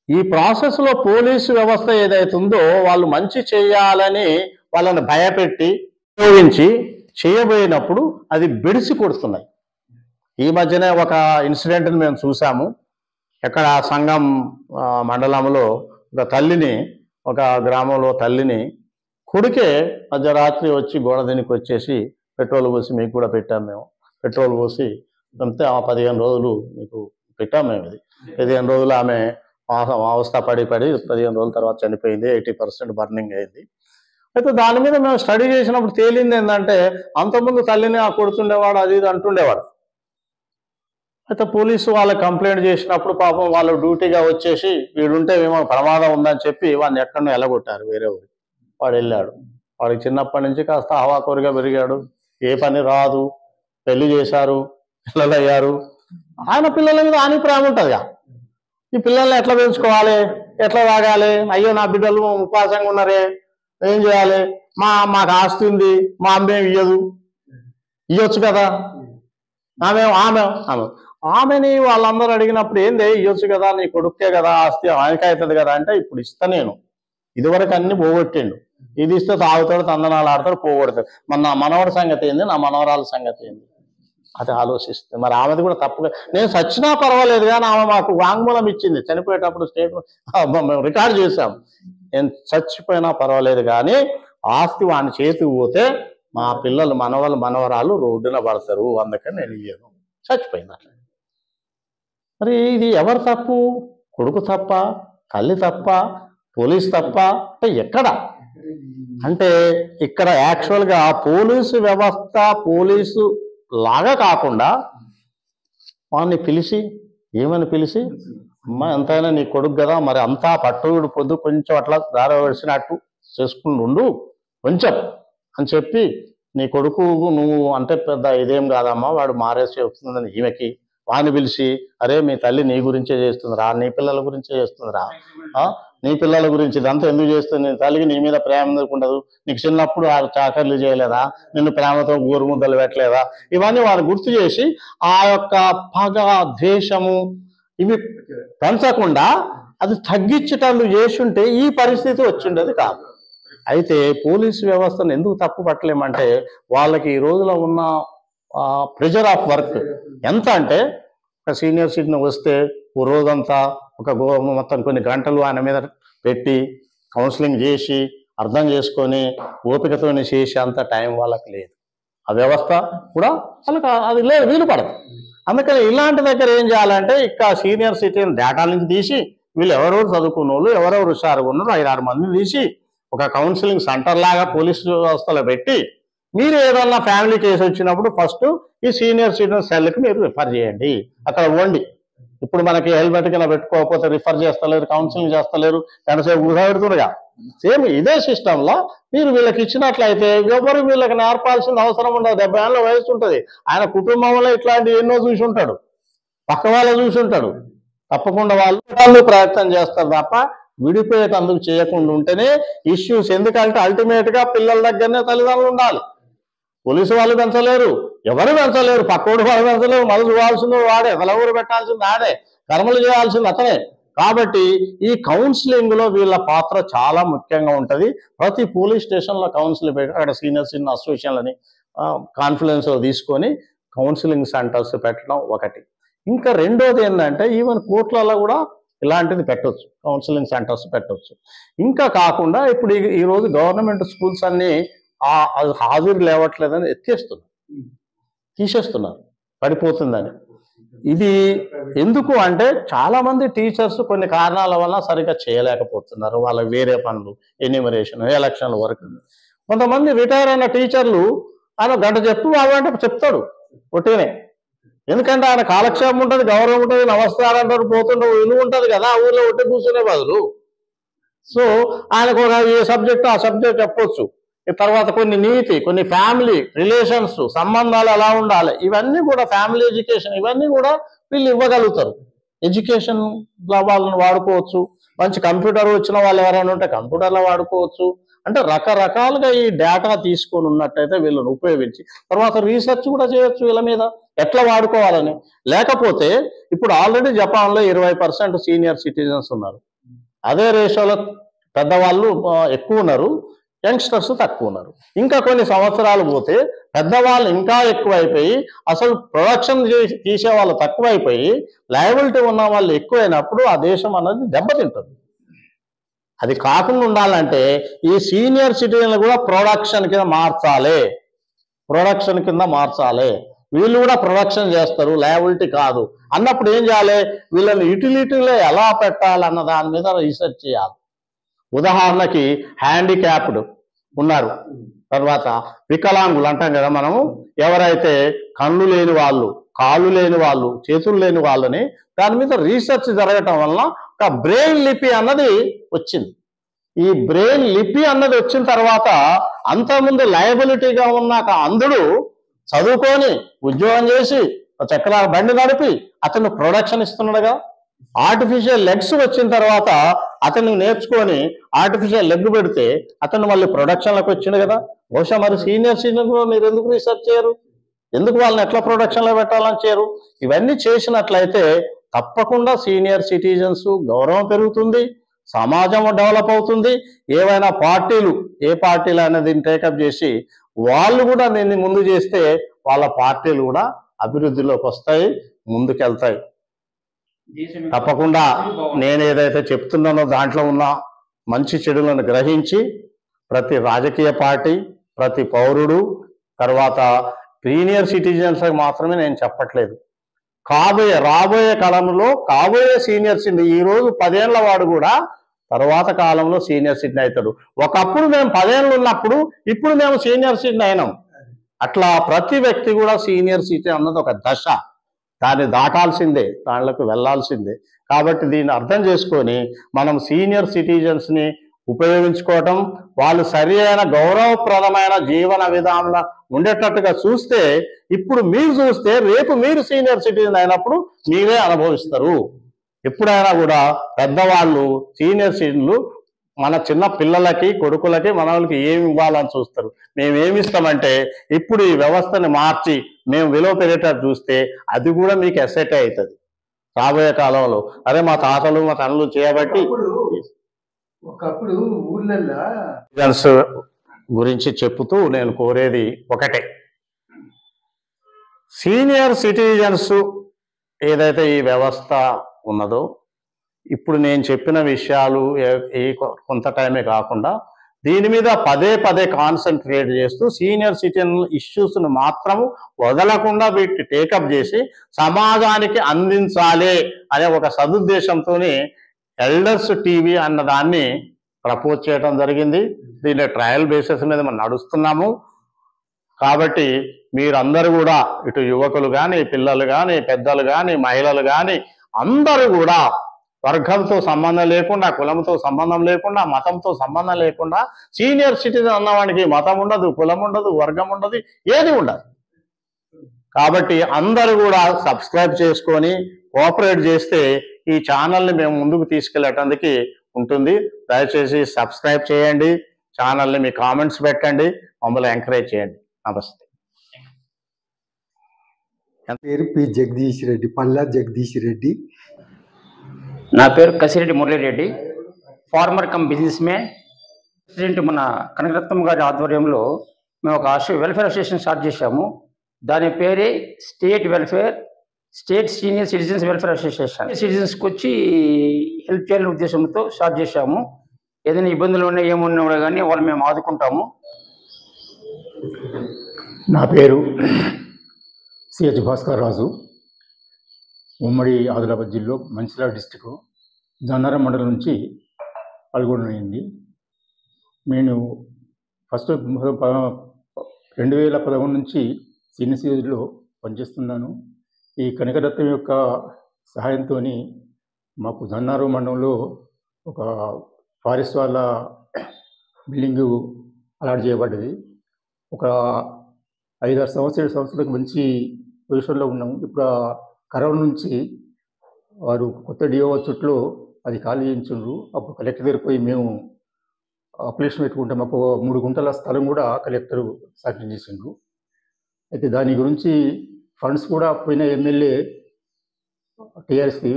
ఈ ప్రాసెస్లో పోలీసు వ్యవస్థ ఏదైతుందో వాళ్ళు మంచి చేయాలని వాళ్ళని భయపెట్టి ఉపయోగించి చేయబోయినప్పుడు అది బెడిసి కొడుతున్నాయి. ఈ మధ్యనే ఒక ఇన్సిడెంట్ని మేము చూసాము. ఎక్కడ సంగం మండలంలో ఒక తల్లిని, ఒక గ్రామంలో తల్లిని కొడుకే మధ్యరాత్రి వచ్చి గోడ దీనికి వచ్చేసి పెట్రోల్ పోసి, మీకు కూడా పెట్టాము మేము, పెట్రోల్ పోసి అంతే 15 రోజులు మీకు పెట్టాము మేము. ఇది 15 రోజులు ఆమె అవస్థ పడి 15 రోజుల తర్వాత చనిపోయింది. 80% బర్నింగ్ అయింది. అయితే దాని మీద మేము స్టడీ చేసినప్పుడు తేలింది ఏంటంటే అంతకుముందు తల్లిని కొడుతుండేవాడు, అది ఇది అంటుండేవాడు. అయితే పోలీసు వాళ్ళకి కంప్లైంట్ చేసినప్పుడు పాపం వాళ్ళు డ్యూటీగా వచ్చేసి వీడుంటే ఏమో ప్రమాదం ఉందని చెప్పి వాడిని ఎక్కడో ఎలగొట్టారు వేరే ఊరికి. వాడు వెళ్ళాడు. వాడికి చిన్నప్పటి నుంచి కాస్త హవాకోరిగా పెరిగాడు, ఏ పని రాదు, పెళ్లి చేశారు, పిల్లలు అయ్యారు. ఆయన పిల్లల మీద ఆయన ప్రేమ ఉంటుందిగా. ఈ పిల్లల్ని ఎట్లా పెంచుకోవాలి, ఎట్లా తాగాలి, అయ్యో నా బిడ్డలు ఉపవాసంగా ఉన్నారే, ఏం చేయాలి, మాకు ఆస్తి ఉంది, మా అమ్మేం ఇయ్యొచ్చు కదా, ఆమెని వాళ్ళందరూ అడిగినప్పుడు ఏంది ఇయ్యొచ్చు కదా, నీ కొడుకే కదా ఆస్తి, ఆయనకి అవుతుంది కదా అంటే ఇప్పుడు ఇస్తా నేను, ఇదివరకు అన్ని పోగొట్టిండు, ఇది ఇస్తే తాగుతాడు, తందనాలు ఆడతాడు, పోగొడతాడు. నా మనవడి సంగతి ఏంది, నా మనవరాల సంగతి ఏంది, అది ఆలోచిస్తుంది. మరి ఆమెది కూడా తప్పుగా, నేను చచ్చినా పర్వాలేదు కానీ ఆమె మాకు వాంగ్మూలం ఇచ్చింది చనిపోయేటప్పుడు, మేము రికార్డు చేశాం, నేను చచ్చిపోయినా పర్వాలేదు కానీ ఆస్తి వాని చేతికి పోతే మా పిల్లలు మనవరాలు రోడ్డున పడతారు, అందుకని నేను ఇయ్యను, చచ్చిపోయింది అట్లా. మరి ఇది ఎవరు తప్పు? కొడుకు తప్ప, తల్లి తప్ప, పోలీసు తప్ప అంటే ఎక్కడ అంటే ఇక్కడ యాక్చువల్గా పోలీసు వ్యవస్థ పోలీసు లాగా కాకుండా వాడిని పిలిచి ఏమని పిలిచి, అమ్మ ఎంతైనా నీ కొడుకు కదా, మరి అంతా పట్టుడు పొద్దు కొంచెం అట్లా దారి వేసినట్టు చేసుకుంటూ కొంచెం అని చెప్పి, నీ కొడుకు నువ్వు అంటే పెద్ద ఇదేం కాదమ్మా, వాడు మారేసి చెప్తుందని ఈమెకి వాడిని పిలిచి, అరే మీ తల్లి నీ గురించే చేస్తుందిరా, నీ పిల్లల గురించే చేస్తుందిరా, నీ పిల్లల గురించి ఇదంతా ఎందుకు చేస్తుంది, నీ తల్లికి నీ మీద ప్రేమ ఎందుకు ఉండదు, నీకు చిన్నప్పుడు ఆ చాకర్లు చేయలేదా, నిన్ను ప్రేమతో గోరుముద్దలు పెట్టలేదా, ఇవన్నీ వాళ్ళు గుర్తు చేసి ఆ యొక్క పగ ద్వేషము ఇవి పెంచకుండా అది తగ్గించటాలు చేసుంటే ఈ పరిస్థితి వచ్చిండేది కాదు. అయితే పోలీసు వ్యవస్థను ఎందుకు తప్పు పట్టలేమంటే వాళ్ళకి ఈ రోజులో ఉన్న ప్రెజర్ ఆఫ్ వర్క్ ఎంత అంటే ఒక సీనియర్ సిటిజన్ వస్తే ఓ రోజంతా మొత్తం కొన్ని గంటలు ఆయన మీద పెట్టి కౌన్సిలింగ్ చేసి అర్థం చేసుకొని ఓపికతో చేసి అంత టైం వాళ్ళకి లేదు. ఆ వ్యవస్థ కూడా వాళ్ళకి అది లేదు, వీలు పడదు. అందుకని ఇలాంటి దగ్గర ఏం చేయాలంటే ఇక్కడ సీనియర్ సిటిజన్ డేటా నుంచి తీసి వీళ్ళు ఎవరెవరు చదువుకున్న వాళ్ళు ఎవరెవరు హుషారుగా ఉన్నారు 5-6 మందిని తీసి ఒక కౌన్సిలింగ్ సెంటర్ లాగా పోలీసు వ్యవస్థలో పెట్టి మీరు ఏదన్నా ఫ్యామిలీ కేసు వచ్చినప్పుడు ఫస్ట్ ఈ సీనియర్ సిటిజన్ సెల్కి మీరు రిఫర్ చేయండి, అక్కడ ఇవ్వండి. ఇప్పుడు మనకి హెల్మెట్ కింద పెట్టుకోకపోతే రిఫర్ చేస్తలేరు, కౌన్సిలింగ్ చేస్తలేరు, ఎంతసేపు కూర్చోబెడుతుండగా. సేమ్ ఇదే సిస్టంలో మీరు వీళ్ళకి ఇచ్చినట్లయితే ఎవరు వీళ్ళకి నేర్పాల్సిన అవసరం ఉండదు. 70 ఏళ్ళ వయసు ఉంటుంది, ఆయన కుటుంబంలో ఇట్లాంటి ఎన్నో చూసి ఉంటాడు, పక్క వాళ్ళు చూసి ఉంటాడు. తప్పకుండా వాళ్ళు ప్రయత్నం చేస్తారు తప్ప విడిపోయేటందుకు చేయకుండా ఉంటేనే ఇష్యూస్. ఎందుకంటే అల్టిమేట్ గా పిల్లల దగ్గరనే తల్లిదండ్రులు ఉండాలి. పోలీసు వాళ్ళు పెంచలేరు, ఎవరు పెంచలేరు, పక్కోడు వాళ్ళు పెంచలేరు, మళ్ళీ చూడాల్సింది వాడే, తలవూరు పెట్టాల్సింది ఆడే, కర్మలు చేయాల్సింది అతనే. కాబట్టి ఈ కౌన్సిలింగ్ లో వీళ్ళ పాత్ర చాలా ముఖ్యంగా ఉంటుంది. ప్రతి పోలీస్ స్టేషన్ లో కౌన్సిలింగ్ పెట్టి అక్కడ సీనియర్ అసోసియేషన్లని కాన్ఫరెన్స్ లో తీసుకొని కౌన్సిలింగ్ సెంటర్స్ పెట్టడం ఒకటి. ఇంకా రెండోది ఏంటంటే ఈవెన్ కోర్టులలో కూడా ఇలాంటిది పెట్టవచ్చు, కౌన్సిలింగ్ సెంటర్స్ పెట్టవచ్చు. ఇంకా కాకుండా ఇప్పుడు ఈ రోజు గవర్నమెంట్ స్కూల్స్ అన్ని హాజరు లేవట్లేదని ఎత్తేస్తున్నారు, తీసేస్తున్నారు, పడిపోతుందని. ఇది ఎందుకు అంటే చాలా మంది టీచర్స్ కొన్ని కారణాల వల్ల సరిగ్గా చేయలేకపోతున్నారు, వాళ్ళ వేరే పనులు, ఎన్యూమరేషన్, ఎలక్షన్ల వరకు. కొంతమంది రిటైర్ అయిన టీచర్లు ఆయన గంట వాళ్ళంటే చెప్తాడు ఒట్టినే, ఎందుకంటే ఆయన కాలక్షేపం ఉంటుంది, గౌరవం ఉంటుంది, నమస్కారం అంటారు, పోతుంటారు, విలువ ఉంటుంది కదా ఊళ్ళో ఒట్టి కూర్చునే బదులు. సో ఆయనకు ఏ సబ్జెక్టు ఆ సబ్జెక్ట్ చెప్పొచ్చు. తర్వాత కొన్ని నీతి, కొన్ని ఫ్యామిలీ రిలేషన్స్, సంబంధాలు ఎలా ఉండాలి, ఇవన్నీ కూడా ఫ్యామిలీ ఎడ్యుకేషన్, ఇవన్నీ కూడా వీళ్ళు ఇవ్వగలుగుతారు. ఎడ్యుకేషన్ వాళ్ళని వాడుకోవచ్చు. మంచి కంప్యూటర్ వచ్చిన వాళ్ళు ఎవరైనా ఉంటే కంప్యూటర్లో వాడుకోవచ్చు. అంటే రకరకాలుగా ఈ డేటా తీసుకొని ఉన్నట్టయితే వీళ్ళని ఉపయోగించి తర్వాత రీసెర్చ్ కూడా చేయొచ్చు వీళ్ళ మీద ఎట్లా వాడుకోవాలని. లేకపోతే ఇప్పుడు ఆల్రెడీ జపాన్లో 20% సీనియర్ సిటిజన్స్ ఉన్నారు, అదే రేషియోలో పెద్దవాళ్ళు ఎక్కువ ఉన్నారు, యంగ్స్టర్స్ తక్కువ ఉన్నారు. ఇంకా కొన్ని సంవత్సరాలు పోతే పెద్దవాళ్ళు ఇంకా ఎక్కువైపోయి అసలు ప్రొడక్షన్ తీసే వాళ్ళు తక్కువైపోయి లయబిలిటీ ఉన్న వాళ్ళు ఎక్కువైనప్పుడు ఆ దేశం అన్నది దెబ్బతింటుంది. అది కాకుండా ఉండాలంటే ఈ సీనియర్ సిటిజన్లు కూడా ప్రొడక్షన్ కింద మార్చాలి. వీళ్ళు కూడా ప్రొడక్షన్ చేస్తారు, లయబిలిటీ కాదు అన్నప్పుడు ఏం చేయాలి, వీళ్ళని యూటిలిటీలో ఎలా పెట్టాలన్న దాని మీద రీసెర్చ్ చేయాలి. ఉదాహరణకి హ్యాండిక్యాప్డ్ ఉన్నారు, తర్వాత వికలాంగులు అంటాం కదా మనము, ఎవరైతే కళ్ళు లేని వాళ్ళు, కాళ్ళు లేని వాళ్ళు, చేతులు లేని వాళ్ళని దాని మీద రీసెర్చ్ జరగటం వలన ఒక బ్రెయిన్ లిపి అన్నది వచ్చింది. ఈ బ్రెయిన్ లిపి అన్నది వచ్చిన తర్వాత అంతకుముందు లయబిలిటీగా ఉన్న అంధుడు చదువుకొని ఉద్యోగం చేసి చక్రాల బండి నడిపి అతను ప్రొడక్షన్ ఇస్తున్నాడుగా. ఆర్టిఫిషియల్ లెగ్స్ వచ్చిన తర్వాత అతను నేర్చుకొని ఆర్టిఫిషియల్ లెగ్ పెడితే అతను మళ్ళీ ప్రొడక్షన్లకు వచ్చింది కదా. బహుశా మరి సీనియర్ సిటిజన్ మీరు ఎందుకు రీసెర్చ్ చేయరు, ఎందుకు వాళ్ళని ఎట్లా ప్రొడక్షన్లో పెట్టాలని చేయరు? ఇవన్నీ చేసినట్లయితే తప్పకుండా సీనియర్ సిటిజన్స్ గౌరవం పెరుగుతుంది, సమాజం డెవలప్ అవుతుంది. ఏవైనా పార్టీలు ఏ పార్టీలు అనేది టేకప్ చేసి వాళ్ళు కూడా దీన్ని ముందు చేస్తే వాళ్ళ పార్టీలు కూడా అభివృద్ధిలోకి వస్తాయి, ముందుకెళ్తాయి. తప్పకుండా నేను ఏదైతే చెప్తున్నానో దాంట్లో ఉన్న మంచి చెడులను గ్రహించి ప్రతి రాజకీయ పార్టీ, ప్రతి పౌరుడు, తర్వాత సీనియర్ సిటిజన్స్ మాత్రమే నేను చెప్పట్లేదు, రాబోయే కాలంలో కాబోయే సీనియర్ సిటిజన్, ఈ రోజు 10 ఏళ్ల వాడు కూడా తర్వాత కాలంలో సీనియర్ సిటిజన్ అవుతాడు. ఒకప్పుడు మేము 10 ఏళ్ళు ఉన్నప్పుడు ఇప్పుడు మేము సీనియర్ సిటిజన్ అయినాం. అట్లా ప్రతి వ్యక్తి కూడా సీనియర్ సిటిజన్ అన్నది ఒక దశ, దాన్ని దాటాల్సిందే, దాంట్లోకి వెళ్లాల్సిందే. కాబట్టి దీన్ని అర్థం చేసుకొని మనం సీనియర్ సిటిజన్స్ని ఉపయోగించుకోవటం, వాళ్ళు సరి అయిన గౌరవప్రదమైన జీవన విధానంలో ఉండేటట్టుగా చూస్తే, ఇప్పుడు మీరు చూస్తే రేపు మీరు సీనియర్ సిటిజన్ అయినప్పుడు మీరే అనుభవిస్తారు. ఎప్పుడైనా కూడా పెద్దవాళ్ళు సీనియర్ సిటిజన్లు మన చిన్న పిల్లలకి కొడుకులకి మనవలకి ఏమి ఇవ్వాలని చూస్తారు. మేము ఏమి ఇస్తామంటే ఇప్పుడు ఈ వ్యవస్థని మార్చి మేము విలువ పెరిగేటట్టు చూస్తే అది కూడా మీకు ఎసెట్ అవుతుంది రాబోయే కాలంలో. అదే మా తాతలు మా తనలు చేయబట్టి ఒకప్పుడు ఊర్లల్లో గురించి చెప్పుతూ నేను కోరేది ఒకటే, సీనియర్ సిటిజన్స్ ఏదైతే ఈ వ్యవస్థ ఉన్నదో ఇప్పుడు నేను చెప్పిన విషయాలు ఈ కొంత టైమే కాకుండా దీని మీద పదే పదే కాన్సన్ట్రేట్ చేస్తూ సీనియర్ సిటిజన్ ఇష్యూస్ను మాత్రము వదలకుండా వీటిని టేకప్ చేసి సమాజానికి అందించాలి అనే ఒక సదుద్దేశంతో ఎల్డర్స్ టీవీ అన్న దాన్ని ప్రపోజ్ చేయడం జరిగింది. దీన్ని ట్రయల్ బేసిస్ మీద మనం నడుస్తున్నాము. కాబట్టి మీరందరూ కూడా ఇటు యువకులు కానీ పిల్లలు కానీ పెద్దలు కానీ మహిళలు కానీ అందరూ కూడా వర్గంతో సంబంధం లేకుండా కులంతో సంబంధం లేకుండా మతంతో సంబంధం లేకుండా సీనియర్ సిటిజన్ అన్నవాడికి మతం ఉండదు, కులం ఉండదు, వర్గం ఉండదు, ఏది ఉండదు. కాబట్టి అందరూ కూడా సబ్స్క్రైబ్ చేసుకొని కోఆపరేట్ చేస్తే ఈ ఛానల్ని మేము ముందుకు తీసుకెళ్ళటానికి ఉంటుంది. దయచేసి సబ్స్క్రైబ్ చేయండి, ఛానల్ని మీ కామెంట్స్ పెట్టండి, మమ్మల్ని ఎంకరేజ్ చేయండి. నమస్తే. పేరు పి జగదీష్ రెడ్డి, పల్లా జగదీష్ రెడ్డి. నా పేరు Kasireddy Muralireddy, farmer cum business man. President మన కనకరత్నం గారి ఆధ్వర్యంలో మేము ఒక వెల్ఫేర్ అసోసియేషన్ స్టార్ట్ చేశాము. దాని పేరే state senior citizens welfare association. సిటిజన్స్కి వచ్చి హెల్ప్ చేయాలనే ఉద్దేశంతో స్టార్ట్ చేశాము. ఏదైనా ఇబ్బందులు ఉన్నా ఏమున్నా కూడా కానీ వాళ్ళు మేము ఆదుకుంటాము. నా పేరు సిహెచ్ భాస్కర్ రాజు, ఉమ్మడి ఆదిలాబాద్ జిల్లా మంచిర్యాల డిస్టిక్ జన్నారం మండలం నుంచి పాల్గొనైంది. నేను ఫస్ట్ 2011 నుంచి సీనియర్ సిటిజన్లో పనిచేస్తున్నాను. ఈ కనకరత్నం యొక్క సహాయంతో మాకు జన్నారం మండలంలో ఒక ఫారెస్ట్ వాళ్ళ బిల్డింగు అలాట్ చేయబడ్డది. ఒక 5-6 సంవత్సరాలకు మంచి పొజిషన్లో ఉన్నాము. ఇప్పుడు కరోనా నుంచి వారు కొత్త డిఓ చుట్టూ అది ఖాళీ చేయించుండ్రు. అప్పుడు కలెక్టర్ దగ్గర పోయి మేము అప్లికేషన్ పెట్టుకుంటే మాకు 3 గుంటల స్థలం కూడా కలెక్టర్ శాంక్షన్ చేసిండ్రు. అయితే దాని గురించి ఫండ్స్ కూడా పోయిన ఎమ్మెల్యే టీఆర్ఎస్కి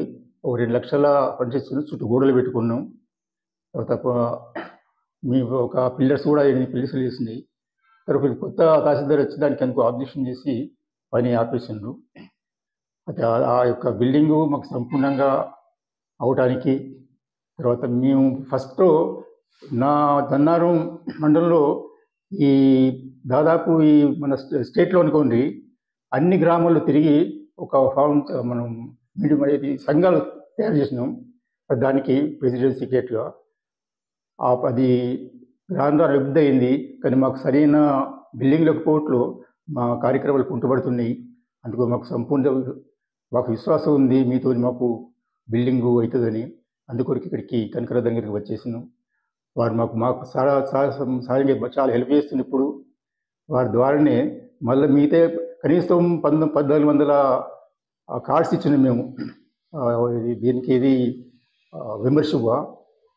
ఒక 2 లక్షల ఫండ్స్ ఇచ్చింది. చుట్టూ గోడలు పెట్టుకున్నాం. తర్వాత మేము ఒక పిల్లర్స్ కూడా 8 పిల్లర్స్ వేసినాయి. తర్వాత కొత్త తహసీల్దార్ వచ్చి దానికి అందుకు ఆబ్జెక్షన్ చేసి పని ఆపేసిండ్రు. అయితే ఆ యొక్క బిల్డింగు మాకు సంపూర్ణంగా అవటానికి తర్వాత మేము ఫస్ట్ నా జన్నారం మండలంలో ఈ దాదాపు ఈ మన స్టేట్లో అనుకోండి అన్ని గ్రామాల్లో తిరిగి ఒక ఫామ్ మనం మీడియం అనేది సంఘాలు తయారు చేసినాం. దానికి ప్రెసిడెంట్ సెక్రటరీగా అది రాను అభివృద్ధి అయింది. కానీ మాకు సరైన బిల్డింగ్ లేకపోవట్లో మా కార్యక్రమాలు కుంటుపడుతున్నాయి. అందుకు మాకు విశ్వాసం ఉంది మీతో మాకు బిల్డింగు అవుతుందని. అందుకొరకు ఇక్కడికి కనకరత్నం దగ్గరికి వచ్చేసినాం. వారు మాకు సాయంగా చాలా హెల్ప్ చేస్తుంది. ఇప్పుడు వారి ద్వారానే మళ్ళీ మిగతా కనీసం 1400 కార్డ్స్ ఇచ్చినాం మేము. దీనికి ఇది మెంబర్షిప్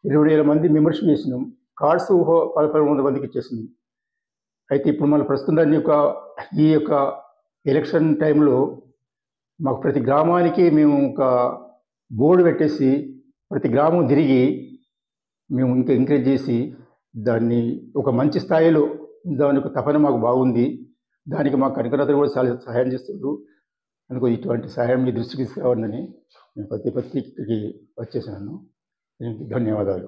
20,000 మంది మెంబర్షిప్ చేసినాం. కార్డ్స్ 1100 మందికి ఇచ్చేసింది. అయితే ఇప్పుడు మళ్ళీ ప్రస్తుతాన్ని ఈ యొక్క ఎలక్షన్ టైంలో మాకు ప్రతి గ్రామానికి మేము ఒక బోర్డు పెట్టేసి ప్రతి గ్రామం తిరిగి మేము ఇంకా ఎంకరేజ్ చేసి దాన్ని ఒక మంచి స్థాయిలో దాని యొక్క తపన మాకు బాగుంది. దానికి మా కనకరత్నం కూడా చాలా సహాయం చేస్తున్నారు. అందుకు ఇటువంటి సహాయం మీ దృష్టికి తీసుకురావాలని నేను ప్రతి పత్రికకి వచ్చేసాను. దీనికి ధన్యవాదాలు.